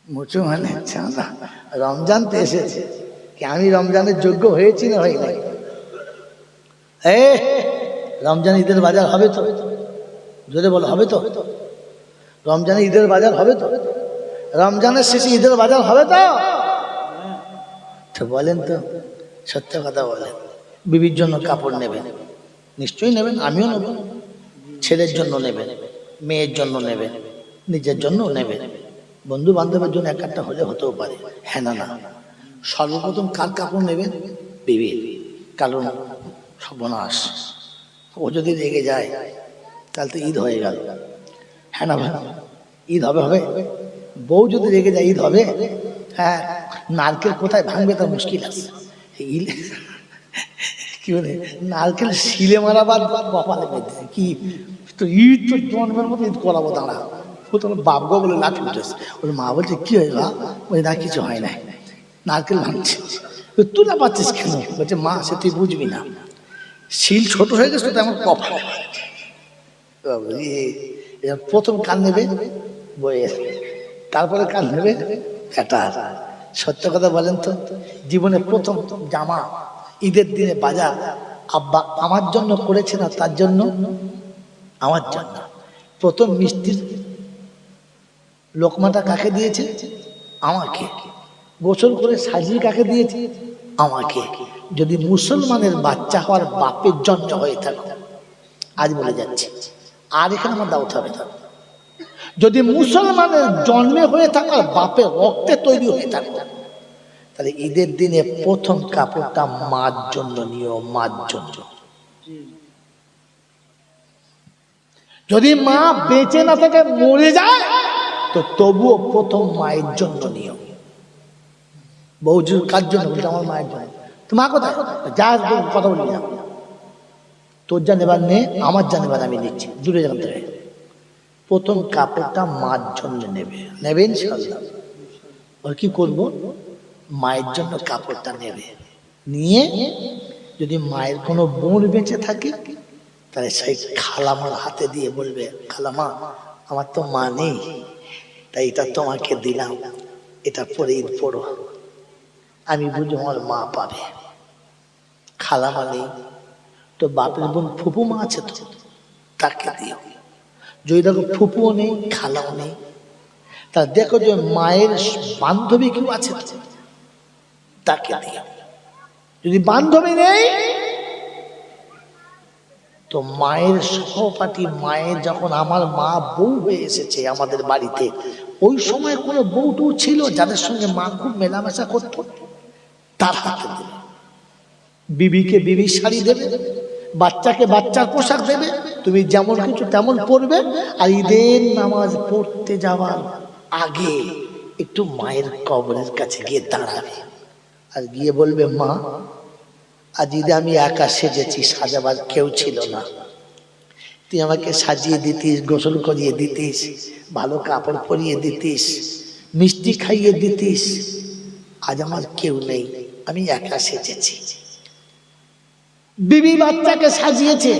মুচু মানে চাঁদা। রমজান তো এসেছে, কি আমি রমজানের যোগ্য হয়েছি না হয় নাই? রমজান ঈদের বাজার হবে তো? জোরে বলো, হবে তো? রমজানে ঈদের বাজার হবে তো? রমজানের শেষে ঈদের বাজার হবে তো? তো বলেন তো, সত্য কথা বলেন। বিবির জন্য কাপড় নেবেন, নিশ্চয়ই নেবেন, আমিও নেব। ছেলের জন্য নেবেন, মেয়ের জন্য নেবেন, নিজের জন্য নেবেন, বন্ধু বান্ধবের জন্য এক একটা হলে হতেও পারে। হ্যাঁ না না, সর্বপ্রথম কার কাপড় নেবেন? বিবির। কারণ সর্বনাশ, ও যদি রেগে যায় তাহলে তো ঈদ হয়ে গেল। হ্যাঁ না ভাই, ঈদ হবে হবে। বউ যদি রেগে যায় ঈদ হবে? হ্যাঁ, নারকেল কোথায় ভাঙবে তার মুশকিল আছে। কি বলে, নারকেল শিলে মারা বাদ কপালে বেঁধে কি তো ঈদ তো জন্মের মতো ঈদ করাবো দাঁড়া। ও তোমার বাপ গো বলে লাঠি উঠেছে। ওর মা বলছে কি হয় বা? ওই না কিছু হয় না, নারকেল ভাঙছে। তুই না পাচ্ছিস কেন? বলছে মা সে তুই বুঝবি না, শিল ছোট হয়ে গেছে তো আমার কপালে। প্রথম কান নেবে বইয়ের, তারপরে কান নেবে ব্যাটার। সত্য কথা বলেন তো, জীবনে প্রথম জামা ঈদের দিনে বাজার আব্বা আমার জন্য করেছে না, তার জন্য, আমার জন্য। প্রথম মিষ্টির লোকমাটা কাকে দিয়েছে? আমাকে। গোসল করে সাজিয়ে কাকে দিয়েছে? আমাকে। যদি মুসলমানের বাচ্চা হওয়ার বাপের জন্ম হয়ে থাকে, আজ বলে যাচ্ছি, আর এখানে আমার দাওয়াত হবে না। যদি মুসলমানের জন্মে হয়ে থাকার বাপের রক্তে তৈরি হয়ে থাকে, তাহলে ঈদের দিনে প্রথম কাপড়টা মার জন্য নিও, মার জন্য। যদি মা বেঁচে না থাকে, মরে যায়, তো তবুও প্রথম মায়ের জন্য নিও। বউজুর কার জন্য? আমার মায়ের জন্য। তো মা কোথায়? যা কথা বলি না, তোর যা নেবার নে, আমার যা নেবার আমি নিচ্ছি, দূরে যান থেকে। প্রথম কাপড়টা মার জন্য নেবে, নেবেন ইনশাআল্লাহ। আর কি করব? মায়ের জন্য কাপড়টা নেবে, নিয়ে যদি মায়ের কোনো বোন বেঁচে থাকে, তাহলে সেই খালামার হাতে দিয়ে বলবে, খালামা আমার তো মা নেই, তাই এটা তোমাকে দিলাম, এটা পরে ঈদ পড়ো, আমি বুঝি আমার মা পাবে। খালামা নেই তো বাপের বোন ফুপু মা আছে তো, তাকে দিও। যদি দেখো ফুপুও নেই, খালাও নেই, তা দেখো যে মায়ের বান্ধবী কেউ আছে তো, তাকে দিও। যদি বান্ধবী নেই, তো মায়ের সহপাঠী, মায়ের যখন আমার মা বউ হয়ে এসেছে আমাদের বাড়িতে, ওই সময় কোনো বউটু ছিল যাদের সঙ্গে মা খুব মেলামেশা করতো, তার হাতে দেবে। বিবিকে বিবির শাড়ি দেবে, বাচ্চাকে বাচ্চার পোশাক দেবে, তুমি যেমন কিছু তেমন পড়বে। আর ঈদের নামাজ পড়তে যাওয়ার আগে একটু মায়ের কবরের কাছে গিয়ে দাঁড়াবে, আর গিয়ে বলবে, মা আজ ঈদে আমি একা সেজেছি, সাজাবার কেউ ছিল না, তুই আমাকে সাজিয়ে দিতিস, গোসল করিয়ে দিতিস, ভালো কাপড় পরিয়ে দিতিস, মিষ্টি খাইয়ে দিতিস, আজ আমার কেউ নেই, আমি একা সেজেছি। বিবি বাচ্চাকে সাজিয়েছে,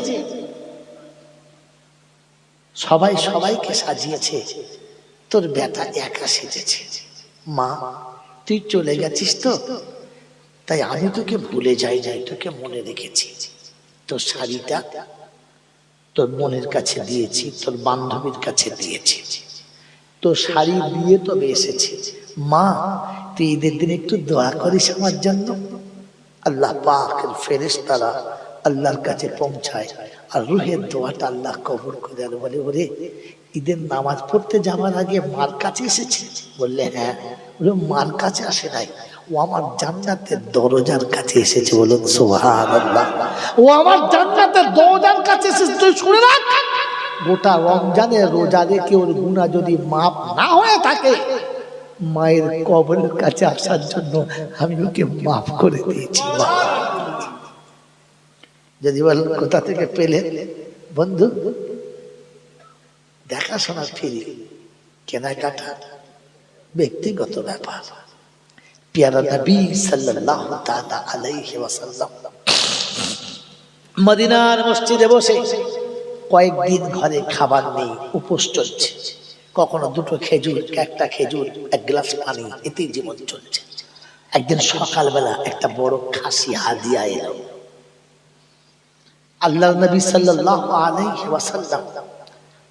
সবাই সবাইকে সাজিয়েছে, তোর বেটা একা সেজেছে। মা তুই চলে গেছিস তো, তাই আমি তোকে ভুলে যাই, তোকে মনে রেখেছি। তোর শাড়িটা তোর বোনের কাছে দিয়েছি, তোর বান্ধবীর কাছে দিয়েছি, তোর শাড়ি দিয়ে তবে এসেছি। মা তুই ঈদের দিন একটু দোয়া করিস আমার জন্য। আল্লাহ পাকের ফেরেশতারা আল্লাহর কাছে পৌঁছায়, আর রুহের দোয়াটা আল্লাহ কবুল করে। আর বলে, ওরে ঈদের নামাজ পড়তে যাওয়ার আগে মার কাছে এসেছে? বললে হ্যাঁ। বলে মার কাছে আসে নাই, ও আমার জান্নাতের দরজার কাছে এসেছে। বলুন সুবহানাল্লাহ। ও আমার জান্নাতের দরজার কাছে এসেছে। তুই শুনে রাখ, গোটা রমজানের রোজা রেখে ওর গুনাহ যদি মাফ না হয়ে থাকে, মায়ের কবরের কাছে আসার জন্য আমি ওকে মাফ করে দিয়েছি। যদি বল কোথা থেকে পেলে? বন্ধু, দেখাশোনা ফ্রি, কেনাকাটা ব্যক্তিগত ব্যাপার। প্যারা নবী সাল্লাল্লাহু তাআলা আলাইহি ওয়াসাল্লাম মদিনার মসজিদে বসে কয়েকদিন ঘরে খাবার নেই, উপোস চলছে। কখনো দুটো খেজুর, একটা খেজুর, এক গ্লাস পানি, এতেই জীবন চলছে। একদিন সকালবেলা একটা বড় খাসি হাদিয়া এলো। আল্লাহর নবী সাল্লাল্লাহু আলাইহি ওয়াসাল্লাম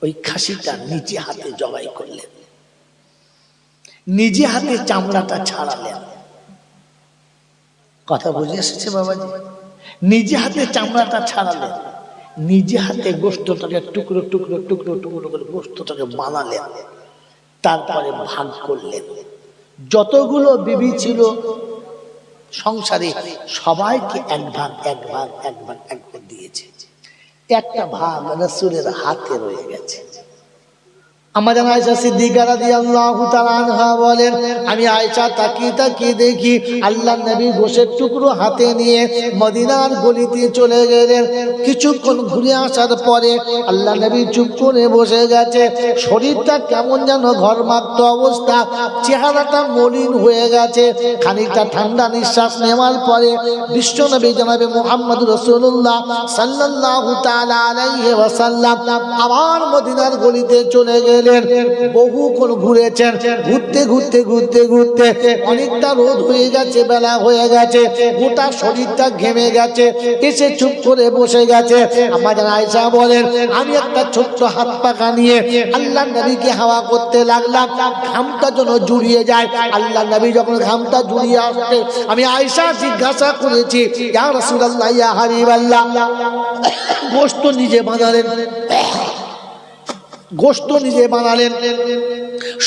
ওই খাসিটা নিজে হাতে জবাই করলেন, নিজে হাতে চামড়াটা ছাড়ালেন। কথা বুঝে এসেছে বাবাজি? নিজে হাতে চামড়াটা ছাড়ালেন, নিজে হাতে গোশতটাকে টুকরো টুকরো টুকরো টুকরো করে গোশতটাকে বানালেন, তারপরে ভাগ করলেন। যতগুলো বিবি ছিল সংসারে সবাইকে এক ভাগ এক ভাগ এক ভাগ এক ভাগ দিয়েছে। একটা ভাগ রাসূলের হাতে রয়ে গেছে। আমার জানা আয়েশা সিদ্দিকা রাদিয়াল্লাহু তাআলা আনহা বলেন, আমি আয়েশা তাকিয়ে তাকিয়ে দেখি আল্লাহর নবী গোশতের টুকরো হাতে নিয়ে মদিনার গলিতে চলে গেলেন। কিছুক্ষণ ঘুরে আসার পরে আল্লাহর নবী চুপ করে বসে গেছে। শরীরটা কেমন যেন ঘরমাক্ত অবস্থা, চেহারাটা মলিন হয়ে গেছে। খানিকটা ঠান্ডা নিঃশ্বাস নেওয়ার পরে বিশ্বনবী জনাবে মুহাম্মদ রাসূলুল্লাহ সাল্লাল্লাহু তাআলা আলাইহি ওয়াসাল্লাম আবার মদিনার গলিতে চলে গেলেন। বহুক্ষণ ঘুরেছেন, ঘুরতে ঘুরতে ঘুরতে ঘুরতে অনেকটা রোদ হয়ে গেছে, বেলা হয়ে গেছে, গোটা শরীরটা ঘেমে গেছে, এসে চুপ করে বসে গেছে। আমাদের আয়েশা বলেন, আমি একটা ছোট্ট হাত পাখা নিয়ে আল্লাহর নবীকে হাওয়া করতে লাগলাম, ঘামটা যেন জুড়িয়ে যায়। আল্লাহর নবী যখন ঘামটা জুড়িয়ে আসছে, আমি আয়েশা জিজ্ঞাসা করেছি, ইয়া রাসূলুল্লাহ, ইয়া হাবিবাল্লাহ, গোশত নিজে বানালেন, গোশত নিজে বানালেন,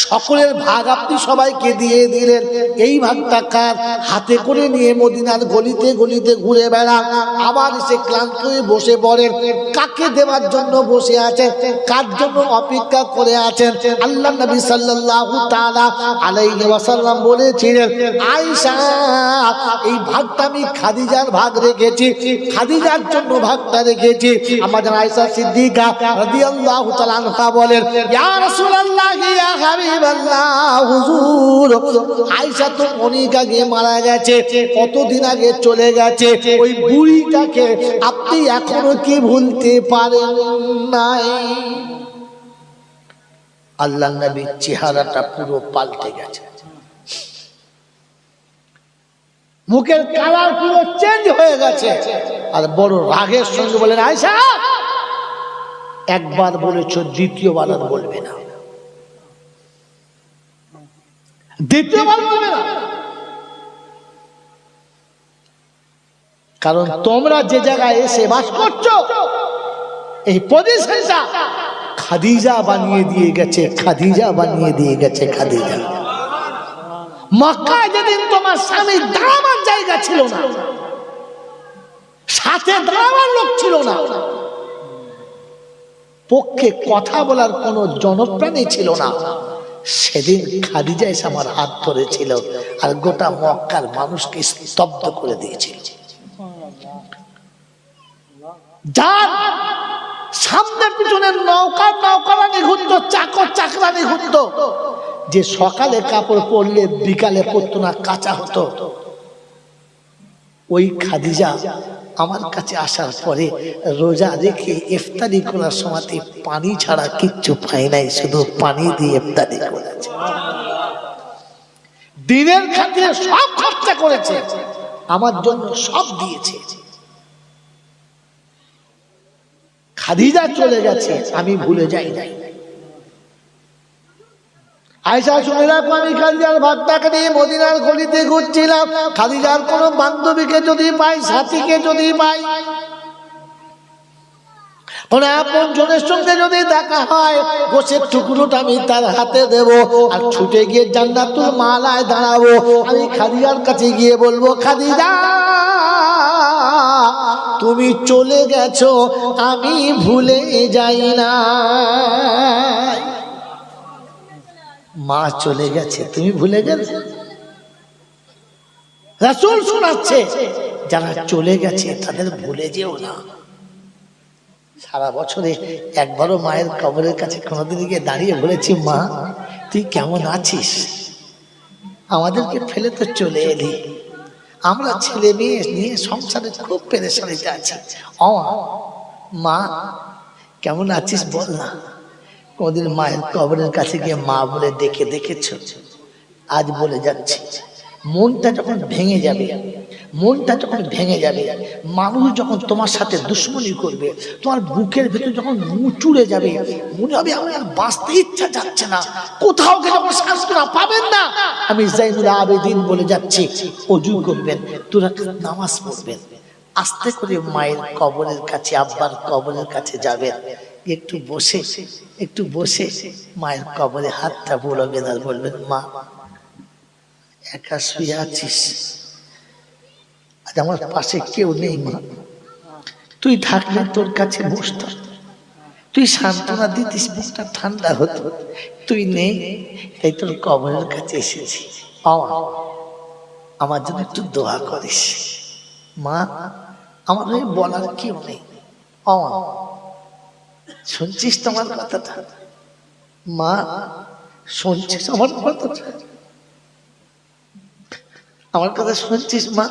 সকলের ভাগ আপনি সবাইকে দিয়ে দিলেন, এই ভাগটা কার? হাতে করে নিয়ে মদিনার গলিতে গলিতে ঘুরে বেড়ান, আবার এসে ক্লান্ত হয়ে বসে পড়েন। কাকে দেওয়ার জন্য বসে আছেন? কার জন্য অপেক্ষা করে আছেন? আল্লাহর নবী সাল্লাল্লাহু তাআলা আলাইহি ওয়াসাল্লাম বলেছিলেন, আয়েশা, এই ভাগটা আমি খাদিজার ভাগ রেখেছি, খাদিজার জন্য ভাগটা রেখেছি। আমাদের আয়েশা সিদ্দিকা রাদিয়াল্লাহু তাআলা আনহা বলেন, ইয়া রাসূলুল্লাহ, ইয়া হাবিবাল্লাহ, হুজুর, আয়েশা তো অনেক আগে মারা গেছে, কতদিন আগে চলে গেছে, ওই বুড়িটাকে আপনি এখনো কি ভুলতে পারেন নাই? আল্লাহর নবীর চেহারাটা পুরো পাল্টে গেছে, মুখের কালার পুরো চেঞ্জ হয়ে গেছে, আর বড় রাগের সঙ্গে বলেন, আয়েশা, একবার বলেছো, দ্বিতীয়বার আর বলবে না, দ্বিতীয়বার বলবে না। কারণ তোমরা যে জায়গায় এসে বাস করছো, এই পজিশনটা খাদিজা বানিয়ে দিয়ে গেছে, খাদিজা বানিয়ে দিয়ে গেছে, খাদিজা। মক্কায় যেদিন তোমার স্বামী দাঁড়াবার জায়গা ছিল না, সাথে দাঁড়াবার লোক ছিল না, পক্ষে কথা বলার কোন জনপ্রাণী ছিল না, সেদিন খাদিজা এসে আমার হাত ধরেছিল আর গোটা মক্কার মানুষকে স্তব্ধ করে দিয়েছিল। যার সামনে পিছনে নৌকারানি ঘুরতো, চাকর চাকরানি ঘুরতো, যে সকালে কাপড় পরলে বিকালে পরতো না, কাঁচা হতো, ওই খাদিজা আমার কাছে আসার পরে রোজা রেখে ইফতারি করার সময় পানি ছাড়া কিচ্ছু পাই নাই, শুধু পানি দিয়ে ইফতারি করেছে। দিনের খাতিরে সব খরচা করেছে, আমার জন্য সব দিয়েছে। খাদিজা চলে গেছে, আমি ভুলে যাই নাই। আয়েশা, শুনে রাখো, আমি খাদিজার ভাগটাকে নিয়ে মদিনার গলিতে ঘুরছিলাম। খাদিজার কোন বান্ধবীকে যদি পাই, সাথীকে যদি পাই, কোন আপন জনের সঙ্গে যদি দেখা হয়, গোশের টুকরোটা আমি তার হাতে দেব, আর ছুটে গিয়ে জান্নাতুল মালায় দাঁড়াবো। আমি খাদিজার কাছে গিয়ে বলবো, খাদিজা, তুমি চলে গেছো, আমি ভুলে যাই না। মা চলে গেছে, তুমি ভুলে গেলে? রাসূল শোনাচ্ছে, যারা চলে গেছে তাদের ভুলে যেও না। সারা বছরে একবারও মায়ের কবরের কাছে কোনোদিন গিয়ে দাঁড়িয়ে বলেছি, মা তুই কেমন আছিস? আমাদেরকে ফেলে তো চলে এলি, আমরা ছেলে মেয়ে নিয়ে সংসারে খুব পেরেশানিতে আছি, মা কেমন আছিস বল না। কোনদিন মায়ের কবরের কাছে গিয়ে মা বলে ডেকে দেখেছ? আজ বলে যাচ্ছি, মনটা যখন ভেঙে যাবে, মনটা যখন ভেঙে যাবে, মানুষ যখন তোমার সাথে দুশ্মনী করবে, তোমার বুকের ভেতর যখন মুচুড়ে যাবে, মনে হবে আমার আর বাঁচতে ইচ্ছা যাচ্ছে না, কোথাও গেলে আমার শান্তিটা পাবেন না। আমি জাইনুল আবেদিন বলে যাচ্ছি, ওযু করবেন, তোরা নামাজ পড়বেন, আস্তে করে মায়ের কবরের কাছে, আব্বার কবরের কাছে যাবেন, একটু বসে মায়ের কবরে হাতটা বুলাবেন আর বলবেন, মা একা শুয়ে আছিস, আজ আমার পাশে কেউ নেই, মা তুই থাকলে তোর কাছে বসতাম, তুই সান্ত্বনা দিতিস, বুকটা ঠান্ডা হতো, তুই নেই, এই তোর কবরের কাছে এসেছি, আমার জন্য একটু দোয়া করিস। মা আমার ওই বলার কেউ নেই, শুনছিস তোমার কথাটা? মা শুনছিস আমার কথাটা? আমার কথা শুনছিস মা?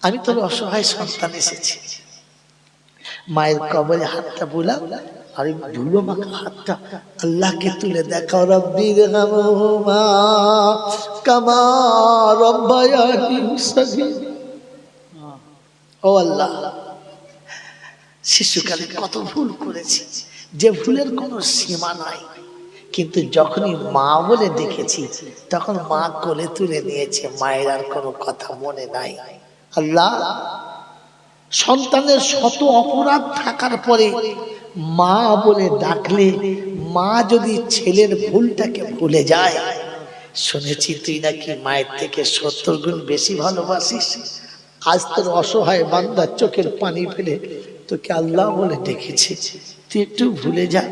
আমি তোর অসহায় সন্তান এসেছি। মায়ের কবরে হাতটা বুলাও, আর ওই ধুলো মাখা হাতটা আল্লাহকে তুলে দেখাও, রব্বির হামহুমা কামা রব্বায়ানি সগীরা। ও আল্লাহ, শিশুকালে কত ভুল করেছি, যে ভুলের কোনো সীমা নাই, কিন্তু যখনই মা বলে দেখেছি তখন মা কোলে তুলে নিয়েছে, মায়ের আর কোনো কথা মনে নাই। আল্লাহ, সন্তানের শত অপরাধ থাকার পরে মা বলে ডাকলে মা যদি ছেলের ভুলটাকে ভুলে যায়, শুনেছি তুই নাকি মায়ের থেকে 70 গুণ বেশি ভালোবাসিস, আজ তোর অসহায় বান্দার চোখের পানি ফেলে তোকে আল্লাহ বলে ডেকেছে, তুই একটু ভুলে যা,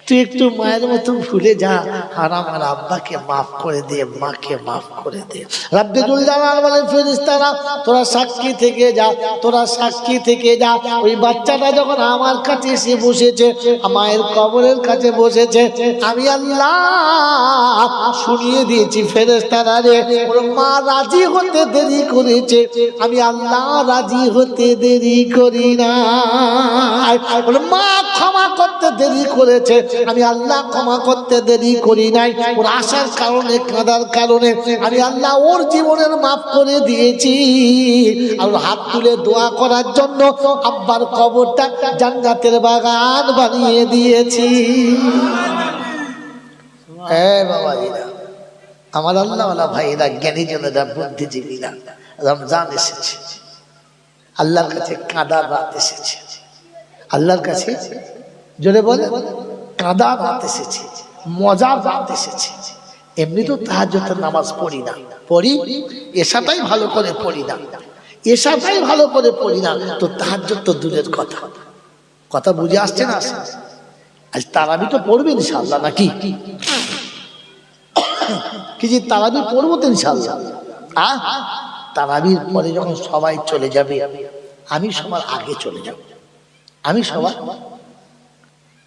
তুই একটু মায়ের মতো ভুলে যা, আর আমার আব্বাকে মাফ করে দে, মাকে মাফ করে দে। রাব্বিকুল জালাল বলে, ফেরেশতারা তোরা সাক্ষী থেকে যা, তোরা সাক্ষী থেকে যা। ওই বাচ্চাটা যখন আমার কাছে এসে বসেছে, মায়ের কবরের কাছে বসেছে, আমি আল্লাহ শুনিয়ে দিয়েছি ফেরেশতারা রে, ওর মা রাজি হতে দেরি করেছে, আমি আল্লাহ রাজি হতে দেরি করি না। ওর মা ক্ষমা করতে দেরি করেছে, আমি আল্লাহ ক্ষমা করতে দেরি করি নাই। ওর আসার কারণে, কাঁদার কারণে আমি আল্লাহ ওর জীবনের মাফ করে দিয়েছি। আর হাত তুলে দোয়া করার জন্য আব্বার কবরটা জান্নাতের বাগান বানিয়ে দিয়েছি। হ্যাঁ বাবাজিরা, আমার আল্লাহওয়ালা ভাইরা, জ্ঞানীজনেরা, বুদ্ধিজীবীরা, রমজান এসেছে, আল্লাহর কাছে কাঁদার রাত এসেছে, আল্লাহর কাছে জোরে বলে কাঁদার রাত এসেছে, মজার রাত এসেছে। এমনি তো তাহাজ্জুদের নামাজ পড়ি না, পড়ি এশাটাই ভালো করে পড়ি না, এশাটাই ভালো করে পড়ি না, তো তাহাজ্জুদ তো দূরের কথা। কথা বুঝে আসছে না? আজ তারাবি তো পড়বে ইনশাআল্লাহ, নাকি কি যে তারাবি পড়বো তো ইনশাআল্লাহ। তারাবির পরে যখন সবাই চলে যাবে, আমি সবার আগে চলে যাব, আমি সবার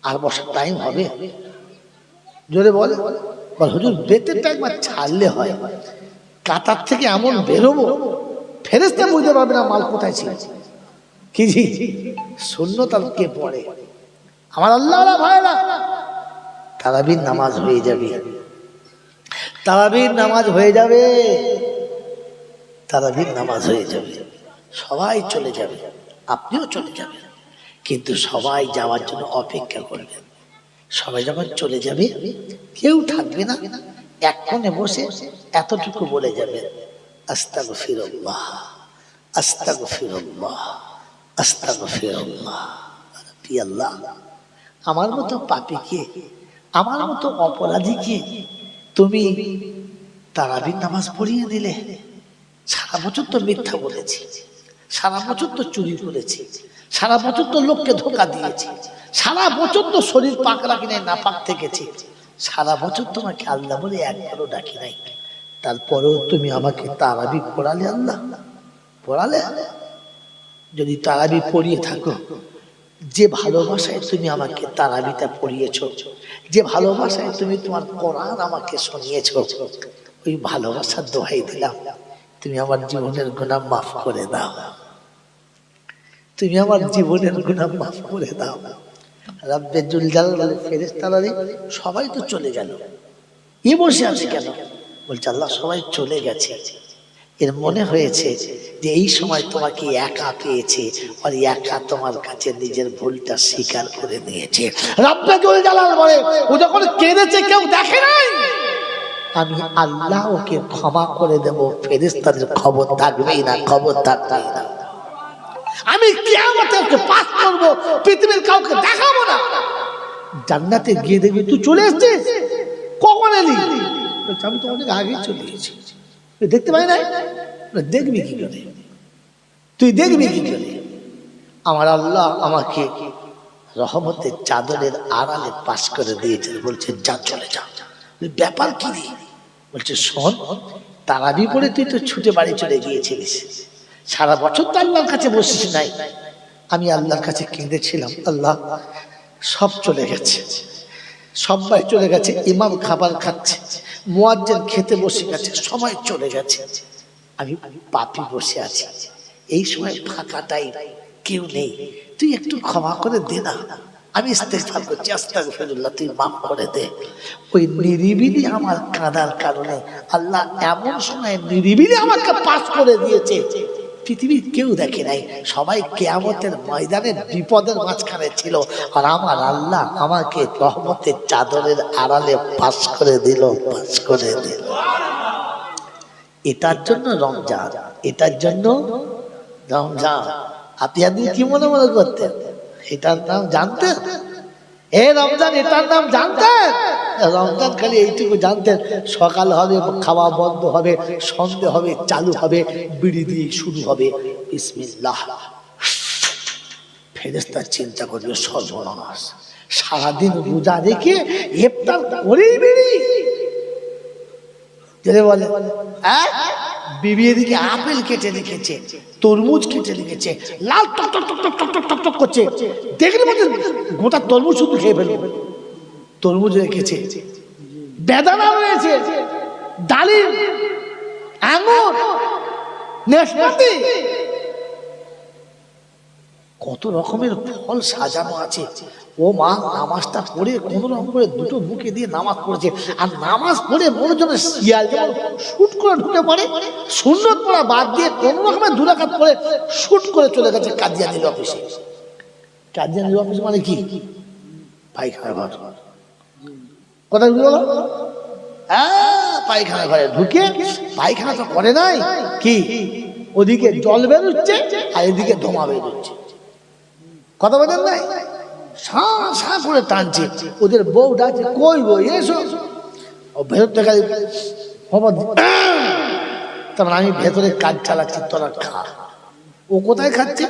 আর বসার টাইম হবে? জোরে বল, হুজুর বেতেরটা একবার ছাড়লে হয়, কাতার থেকে এমন বেরোবো ফেরেশতা বুঝতে পারবে না মাল কোথায় ছিল। কি জি শূন্যতা কে পড়ে? আমার আল্লাহ ভাইরা, তারাবির নামাজ হয়ে যাবে, তারাবির নামাজ হয়ে যাবে, তারাবির নামাজ হয়ে যাবে, সবাই চলে যাবে, আপনিও চলে যাবেন, কিন্তু সবাই যাওয়ার জন্য অপেক্ষা করবেন। সবাই যখন চলে যাবে কেউ থাকবে না, এক কোণে বসে এতটুকু বলে যাবে, আস্তাগফিরুল্লাহ, আস্তাগফিরুল্লাহ, আস্তাগফিরুল্লাহ। আল্লাহ, আমার মতো পাপীকে, আমার মতো অপরাধীকে তুমি তারাবির নামাজ পড়িয়ে দিলে। সারা বছর তো মিথ্যা বলেছি, সারা বছর তো চুরি করেছি, সারা বছর তো লোককে ধোকা দিয়েছি, সারা বছর তো শরীর পাক রাখি নাই, না পাক থেকেছি, সারা বছর তোমাকে আল্লাহ বলে একবারও ডাকি নাই, তারপরেও তুমি আমাকে তারাবি পড়ালে। আল্লাহ পড়ালে, যদি তারাবি পড়িয়ে থাকো, যে ভালোবাসায় তুমি আমাকে তারাবিটা পড়িয়েছ, যে ভালোবাসায় তুমি তোমার কোরআন আমাকে শুনিয়েছ, ওই ভালোবাসার দোহাই দিলাম, তুমি আমার জীবনের গুনাহ মাফ করে দাও, তুমি আমার জীবনের গুনাহ মাফ করে দাও। রব্বে জুল জালাল বলে ফেরেশতারা সবাই তো চলে গেল, এ বসে আছে কেন? বলছে আল্লাহ সবাই চলে গেছে, এর মনে হয়েছে যে এই সময় তোমাকে একা পেয়েছে আর একা তোমার কাছে নিজের ভুলটা স্বীকার করে নিয়েছে। রব্বে জুল জালাল বলে ও যখন কেঁদেছে কেউ দেখে নাই, আমি আল্লাহ ওকে ক্ষমা করে দেব, ফেরেশতাদের খবর থাকবেই না, খবর থাকবেই না। আমি কিয়ামতে ওকে পাস করব, পৃথিবীর কাউকে দেখাবো না। জান্নাতে গিয়ে দেখবি তুই চলে এসেছিস, কখন এলি? আমি তো অনেক আগে চলে এসেছি, দেখতে পাই না। দেখবি কি করে, তুই দেখবি কি করে? আমার আল্লাহ আমাকে রহমতের চাদরের আড়ালে পাস করে দিয়েছে, বলছে যা চলে যা। ব্যাপার কি? বলছে শোন, তারাবি পড়ে তুই তো ছুটে বাড়ি চলে গিয়েছিলিস, সারা বছর তো আল্লাহর কাছে বসিস নাই। আমি আল্লাহর কাছে কেঁদেছিলাম, আল্লাহ সব চলে গেছে, সবাই চলে গেছে, ইমাম খাবার খাচ্ছে, মুয়াজ্জিন খেতে বসে গেছে, সবাই চলে গেছে, আমি পাপী বসে আছি, এই সময় ফাঁকাটাই, কেউ নেই, তুই একটু ক্ষমা করে দে না। আমি ইস্তেগফার করছি, আস্তাগফিরুল্লাহ, তুই মাফ করে দে। ওই নিরিবিলি আমার কাঁদার কারণে আল্লাহ এমন সময় নিরিবিলি আমাকে পাস করে দিয়েছে, পৃথিবীর কেউ দেখে নাই, সবাই কিয়ামতের ময়দানে বিপদের মাঝখানে ছিল, আর আমার আল্লাহ আমাকে রহমতের চাদরের আড়ালে পাস করে দিল, পাস করে দিল। এটার জন্য রমজান, এটার জন্য রমজান। আপনি কি মনে মনে করতেন এটার নাম জানতেন? এ রমজান এটার নাম জানতেন? রমজান খালি এইটুকু জানতেন, সকাল হবে খাওয়া বন্ধ হবে, সন্ধ্যে হবে চালু হবে, বিড়ি দিয়ে শুরু হবে বিসমিল্লাহ। ফেরেশতা চিন্তা করবে সর্বনাশ, সারাদিন রোজা রেখে ইফতার করেই বিড়ি। বলে বিবি এদিকে আপেল কেটে রেখেছে, তরমুজ কেটে রেখেছে, লাল টক টক টক টক টক টক টক করছে, দেখলে মধ্যে গোটা তরমুজ শুধু খেয়ে ফেলবে। তরমুজ রেখেছে, বেদানা রয়েছে, ডালিম, আঙুর, নাশপাতি, কত রকমের ফল সাজানো আছে। ও মা নামাজটা পড়ে কোন রকম করে দুটো মুখে দিয়ে নামাজ পড়েছে, আর নামাজ পড়ে মনে জন্য শিয়াল যেমন শুট করে ঢুকে পড়ে, সুন্নত পড়া বাদ দিয়ে কোন রকমের দু রাকাত পড়ে শুট করে চলে গেছে কাদিয়ানির অফিসে। কাদিয়ানির অফিস মানে কি? পায়খানা ঘর। কথা বলো, পায়খানা ঘরে ঢুকে পায়খানা তো করে নাই কি, ওদিকে জল বেরোচ্ছে আর এদিকে ধোঁয়া বেরোচ্ছে। কথা বলেন নাই, সা করে টানছে, ওদের বউ ডাকছে কই বই এসো, ও ভেতর থেকে তারপর আমি ভেতরে কাজ চালাচ্ছি, তোরা খা। ও কোথায় খাচ্ছে?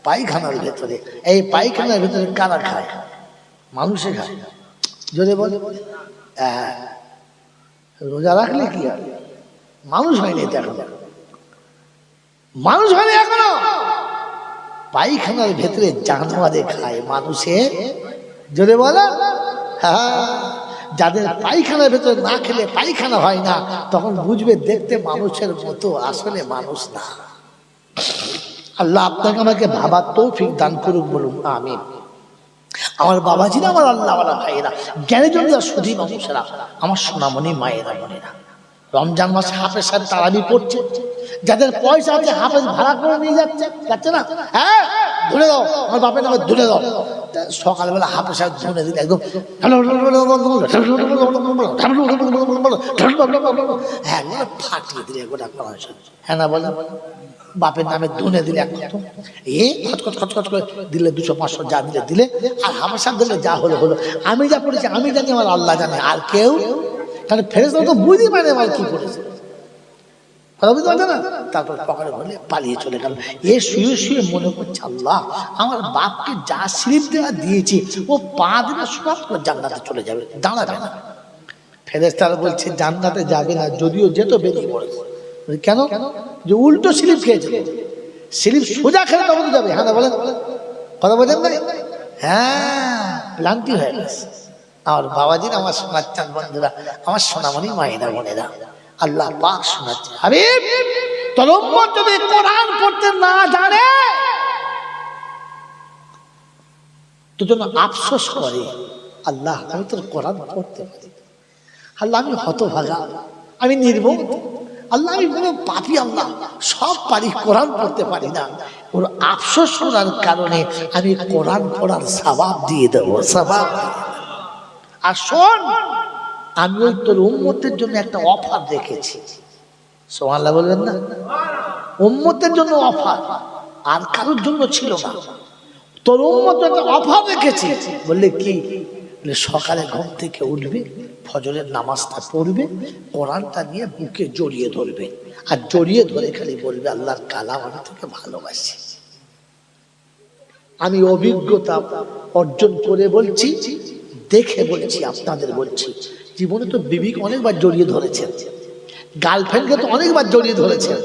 পায়খানার ভেতরে। এই পায়খানার ভেতরে কারা খায়? মানুষে খায়। যদি বলে রোজা রাখলে কি আর মানুষ হয়নি, এখন মানুষ হয়নি এখনো। পায়খানার ভেতরে জানোয়ারে খায়, মানুষে যদি বলো। হ্যাঁ, যাদের পায়খানার ভেতরে না খেলে পায়খানা হয় না, তখন বুঝবে দেখতে মানুষের মতো, আসলে মানুষ না। আল্লাহ আপনাকে আমাকে ভাবার তৌফিক দান করুক, বলুন আমিন। আমার বাবাজিরা, আমার আল্লাহওয়ালা ভাইয়েরা, জ্ঞানী জনরা, সুধী মানুষেরা, আমার সোনামণি মায়েরা বোনেরা, রমজান মাসে হাফেজ সাহেব তারাবি পড়ছে, যাদের পয়সা আছে হাফেজ ভাড়া করে নিয়ে যাচ্ছে না, হ্যাঁ ধরে দাও, আমার বাপের নামে ধরে দাও। সকালবেলা হাফেজ সাহেব ধরে দিলে একদম ফাটিয়ে দিলে গোটা পয়সা। হ্যাঁ না বলে, বাপের নামে ধুনে দিলে এক কত, এই খচখচ খচখচ করে দিলে 200-500 যা দিলে দিলে, আর হাফেজ সাহেব দিলে যা হলো হলো। আমি যা পড়েছি আমি জানি, আমার আল্লাহ জানে, আর কেউ। কারণ ফেরেশতা তো বুঝতে পারে আমার কি করেছে, তারপর পকেটে ভরলে পালিয়ে চলে গেল। এ শুয়ে শুয়ে মনে করছে আল্লাহ আমার বাপকে যা স্লিপ দেওয়া দিয়েছি, ও পা দিলে সব জান্নাতে চলে যাবে, দাঁড়াবে না। ফেরেশতারা বলছে জান্নাতে যাবে না, যদিও যেত বেরিয়ে পড়েছে। কেন? যে উল্টো স্লিপ খেয়েছে, স্লিপ সোজা খেলে তখন যাবে। হ্যাঁ বলেন, কথা বলেন নাই? হ্যাঁ, ক্লান্তি হয়ে গেছে। আমার বাবাজির, আমার সোনার চাঁদ বন্ধুরা, আমার সোনামণি মায়েরা বোনেরা, আল্লাহ পাক শোনাচ্ছে, হাবিব তোর উম্মত যদি কোরআন পড়তে না জানে, তোর জন্য আফসোস করে, আল্লাহ আমি তোর কোরআন পড়তে পারি, আল্লাহ আমি হতভাগা, আমি নির্বোধ, আল্লাহ আমি কোনো পাপী, আল্লাহ সব পারি, কোরআন পড়তে পারি না। ওর আফসোস করার কারণে আমি কোরআন পড়ার সওয়াব দিয়ে দেবো, সওয়াব। আর শোন, আমি ওই তোর উম্মতের জন্য একটা অফার রেখেছি। সুবহানাল্লাহ বলবেন না? উম্মতের জন্য অফার, আর কারোর জন্য ছিল না। তোর উম্মত একটা অফার রেখেছি। বললে কি? সকালে ঘুম থেকে উঠবে, ফজরের নামাজটা পড়বে, কোরআনটা নিয়ে বুকে জড়িয়ে ধরবে, আর জড়িয়ে ধরে খালি বলবে আল্লাহর কালাম আমি তোকে ভালোবাসি। আমি অভিজ্ঞতা অর্জন করে বলছি, দেখে বলছি, আপনাদের বলছি। জীবনে তো বিবিকে অনেকবার জড়িয়ে ধরেছেন, গার্লফ্রেন্ডকে তো অনেকবার জড়িয়ে ধরেছেন,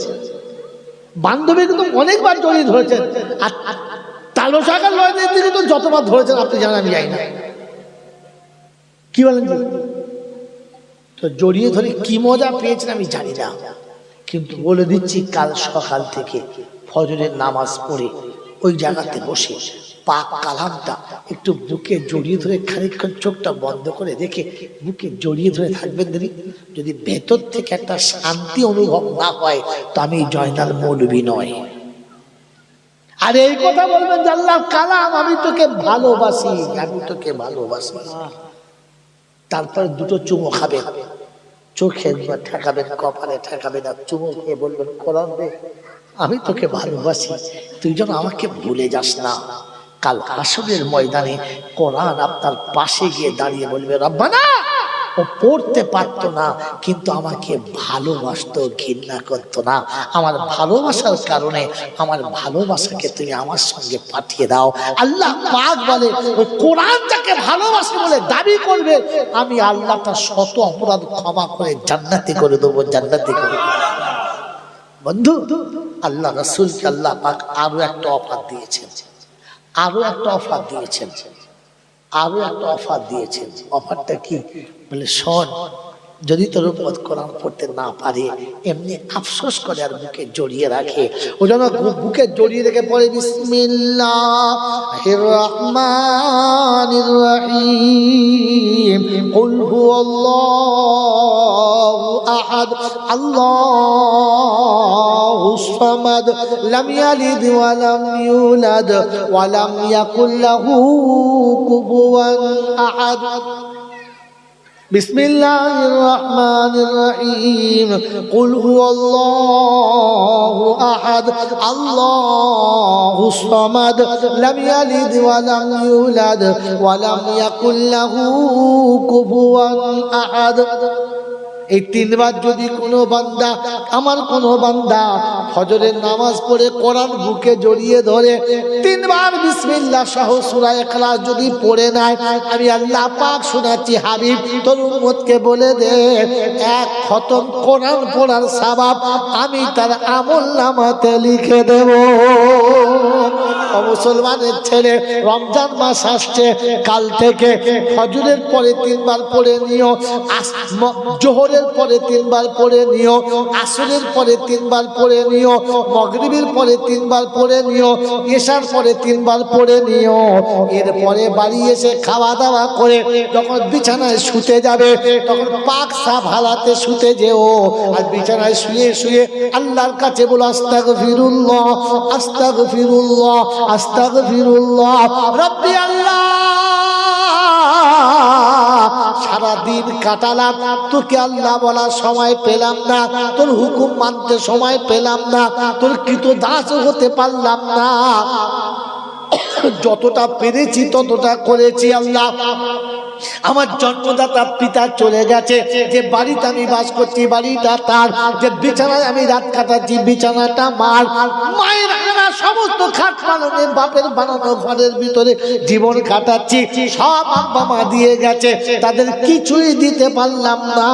বান্ধবীকে তো অনেকবার জড়িয়ে ধরেছেন, আর তালো শাখার লড়াইয়ের দিকে তো যতবার ধরেছেন আপনি জানেন, আমি জানি না। কি বলেন? তো জড়িয়ে ধরে কি মজা পেয়েছেন আমি জানি না, কিন্তু বলে দিচ্ছি কাল সকাল থেকে ফজরের নামাজ পড়ে ওই জায়গাতে বসে পাক কালামটা একটু বুকে জড়িয়ে ধরে খানিকক্ষণ চোখটা বন্ধ করে রেখে বুকে জড়িয়ে ধরে থাকবেন। দেখি যদি ভেতর থেকে একটা শান্তি অনুভব না হয় তো আমি জয়নাল মৌলবী নয়। আর এই কথা বলবেন যে আল্লাহর কালাম আমি তোকে ভালোবাসি, আমি তোকে ভালোবাসি। তারপর দুটো চুমো খাবেন, চোখে ঠেকাবেন, কপালে ঠেকাবেন, আর চুমো খেয়ে বলবেন কোরআন রে আমি তোকে ভালোবাসি, তুই যেন আমাকে ভুলে যাস না। কাল হাসরের ময়দানে কোরআন আপনার পাশে গিয়ে দাঁড়িয়ে বলবে রব্বানা ও পড়তে পারতো না কিন্তু আমাকে ভালোবাসতো, ঘৃণা করতো না, আমার ভালোবাসার কারণে আমার ভালোবাসাকে তুমি আমার সঙ্গে পাঠিয়ে দাও। আল্লাহ পাক বলে ওই কোরআন যাকে ভালোবাসে বলে দাবি করবে আমি আল্লাহ তার শত অপরাধ ক্ষমা করে জান্নাতি করে দেবো, জান্নাতি করে দেবো। বন্ধু, আল্লাহ রাসূলকে আল্লাহ পাক আরো একটা অফার দিয়েছেন, আরো একটা অফার দিয়েছেন, আরো একটা অফার দিয়েছেন। অফারটা কি? বলে শোন, যদি তোর উপর কোরআন পড়তে না পারে এমনি আফসোস করে আর বুকে জড়িয়ে রাখে, ও যেন বুকে জড়িয়ে রেখে পড়ে বিসমিল্লাহির রহমানির রহিম কুল হুয়াল্লাহু আহাদ আল্লাহুস সামাদ লাম ইয়ালিদ ওয়া লাম ইউলাদ ওয়া লাম ইয়াকুল লাহু কুফুয়ান আহাদ। বিসমিল্লাহির রহমানির রহিম কুল হুয়াল্লাহু আহাদ আল্লাহুস সামাদ লাম ইয়ালিদ ওয়া লাম ইউলাদ ওয়া লাম ইয়াকুল লাহু কুফুয়ান আহাদ। এই তিনবার যদি কোনো বান্দা, আমার কোনো বান্দা ফজরের নামাজ পড়ে কোরআন বুকে জড়িয়ে ধরে তিনবার বিসমিল্লাহ সহ সূরা ইখলাস যদি পড়ে নেয়, আমি আল্লাহ পাক শোনাচ্ছি হাবিব তোর উম্মতকে বলে দে এক খতম কোরআন পড়ার সওয়াব আমি তার আমলনামাতে লিখে দেব। মুসলমানের ছেলে, রমজান মাস আসছে, কাল থেকে ফজরের পরে তিনবার পড়ে নিও, জোহরের পরে তিনবার পড়ে নিও, আসরের পরে তিনবার পড়ে নিও, মাগরিবের পরে তিনবার পড়ে নিও, ইশার পরে তিনবার পড়ে নিও। এরপরে বাড়ি এসে খাওয়া দাওয়া করে যখন বিছানায় শুতে যাবে তখন পাক সাফ হালাতে শুতে যেও, আর বিছানায় শুয়ে শুয়ে আল্লাহর কাছে বলো আস্তাগফিরুল্লাহ আস্তাগফিরুল্লাহ আস্তাগফিরুল্লাহ রব্বি আল্লাহ। সারাদিন কাটালাম, তোকে আল্লাহ বলার সময় পেলাম না, তোর হুকুম মানতে সময় পেলাম না, তোর কৃতদাস হতে পারলাম না, যতটা পেরেছি ততটা করেছি আল্লাহ। আমার জন্মদাতা পিতা চলে গেছে, যে বাড়িতে আমি বাস করছি বাড়িটা তার, যে বিছানায় আমি রাত কাটাচ্ছি বিছানাটা মার, মায়ের আনা সমস্ত খাট বানানো বাপের বানানো ঘরের ভিতরে জীবন কাটাচ্ছি, সব আব্বা মা দিয়ে গেছে, তাদের কিছুই দিতে পারলাম না।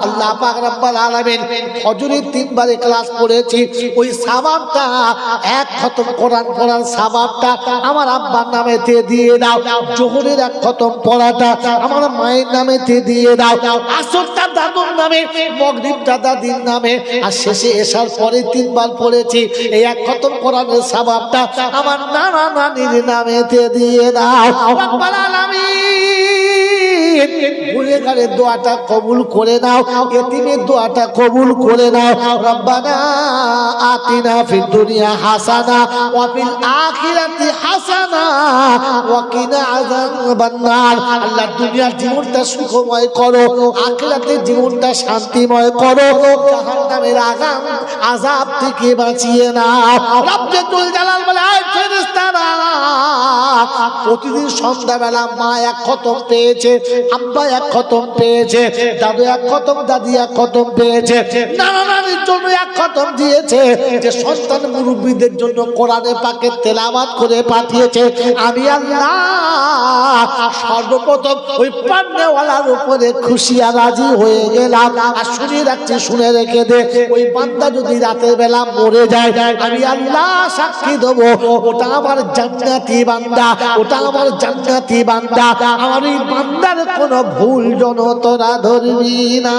আল্লাহ পাক রব্বুল আলামিন ফজরের তিনবারে ক্লাস পড়েছি, ওই সওয়াবটা এক খতম কোরআন পড়ার সওয়াবটা আমার আব্বার নামেতে দিয়ে দাও, জোহরের এক খতম পড়াটা আমার মায়ের নামেতে দিয়ে দাও, আসরটা দাদুর নামে, মাগরিবটা দাদির নামে, আর শেষে এশার পরে তিনবার পড়েছি। এই এক খতম কোরআন কোরআনের সওয়াবটা আমার নানা নানির নামেতে দিয়ে দাও রব্বুল আলামিন। গুনাহগারের দোয়াটা কবুল করে নাও, ইতিমের দোয়াটা কবুল করে নাও। রব্বানা আতিনা ফিদ দুনিয়া হাসানা ওয়া ফিল আখিরাতি হাসানা ওয়া কিনা আযাবান নার। আল্লাহ দুনিয়ার জীবনটা সুখময় করো, আখিরাতের জীবনটা শান্তিময় করো, জাহান্নামের আযাব থেকে বাঁচিয়ে নাও। রব্বুল জালাল বলে, আয় ফেরেশতারা, প্রতিদিন সন্ধ্যাবেলা মা এক খতম পেয়েছে, আব্বা এক খতম পেয়েছে, দাদু এক খতম, দাদি এক খতম পেয়েছে, নানা নানির জন্য এক খতম দিয়েছে, যে সন্তান মুরব্বীদের জন্য কোরআনে পাকের তেলাওয়াত করে পাঠিয়েছে। আমি আল্লাহ সর্বপ্রথম ওই পান্নেওয়ালার উপরে খুশি আর রাজি হয়ে গেলাম। আর শুনে রাখছি, শুনে রেখে দে, ওই বান্দা যদি রাতের বেলা মরে যায়, আমি আল্লাহ সাক্ষী দেবো, ওটা আমার জান্নাতি বান্দা, ওটা আমার জান্নাতি বান্দা। আমার এই বান্দার কোনো ভুল যেন তোরা ধরবি না।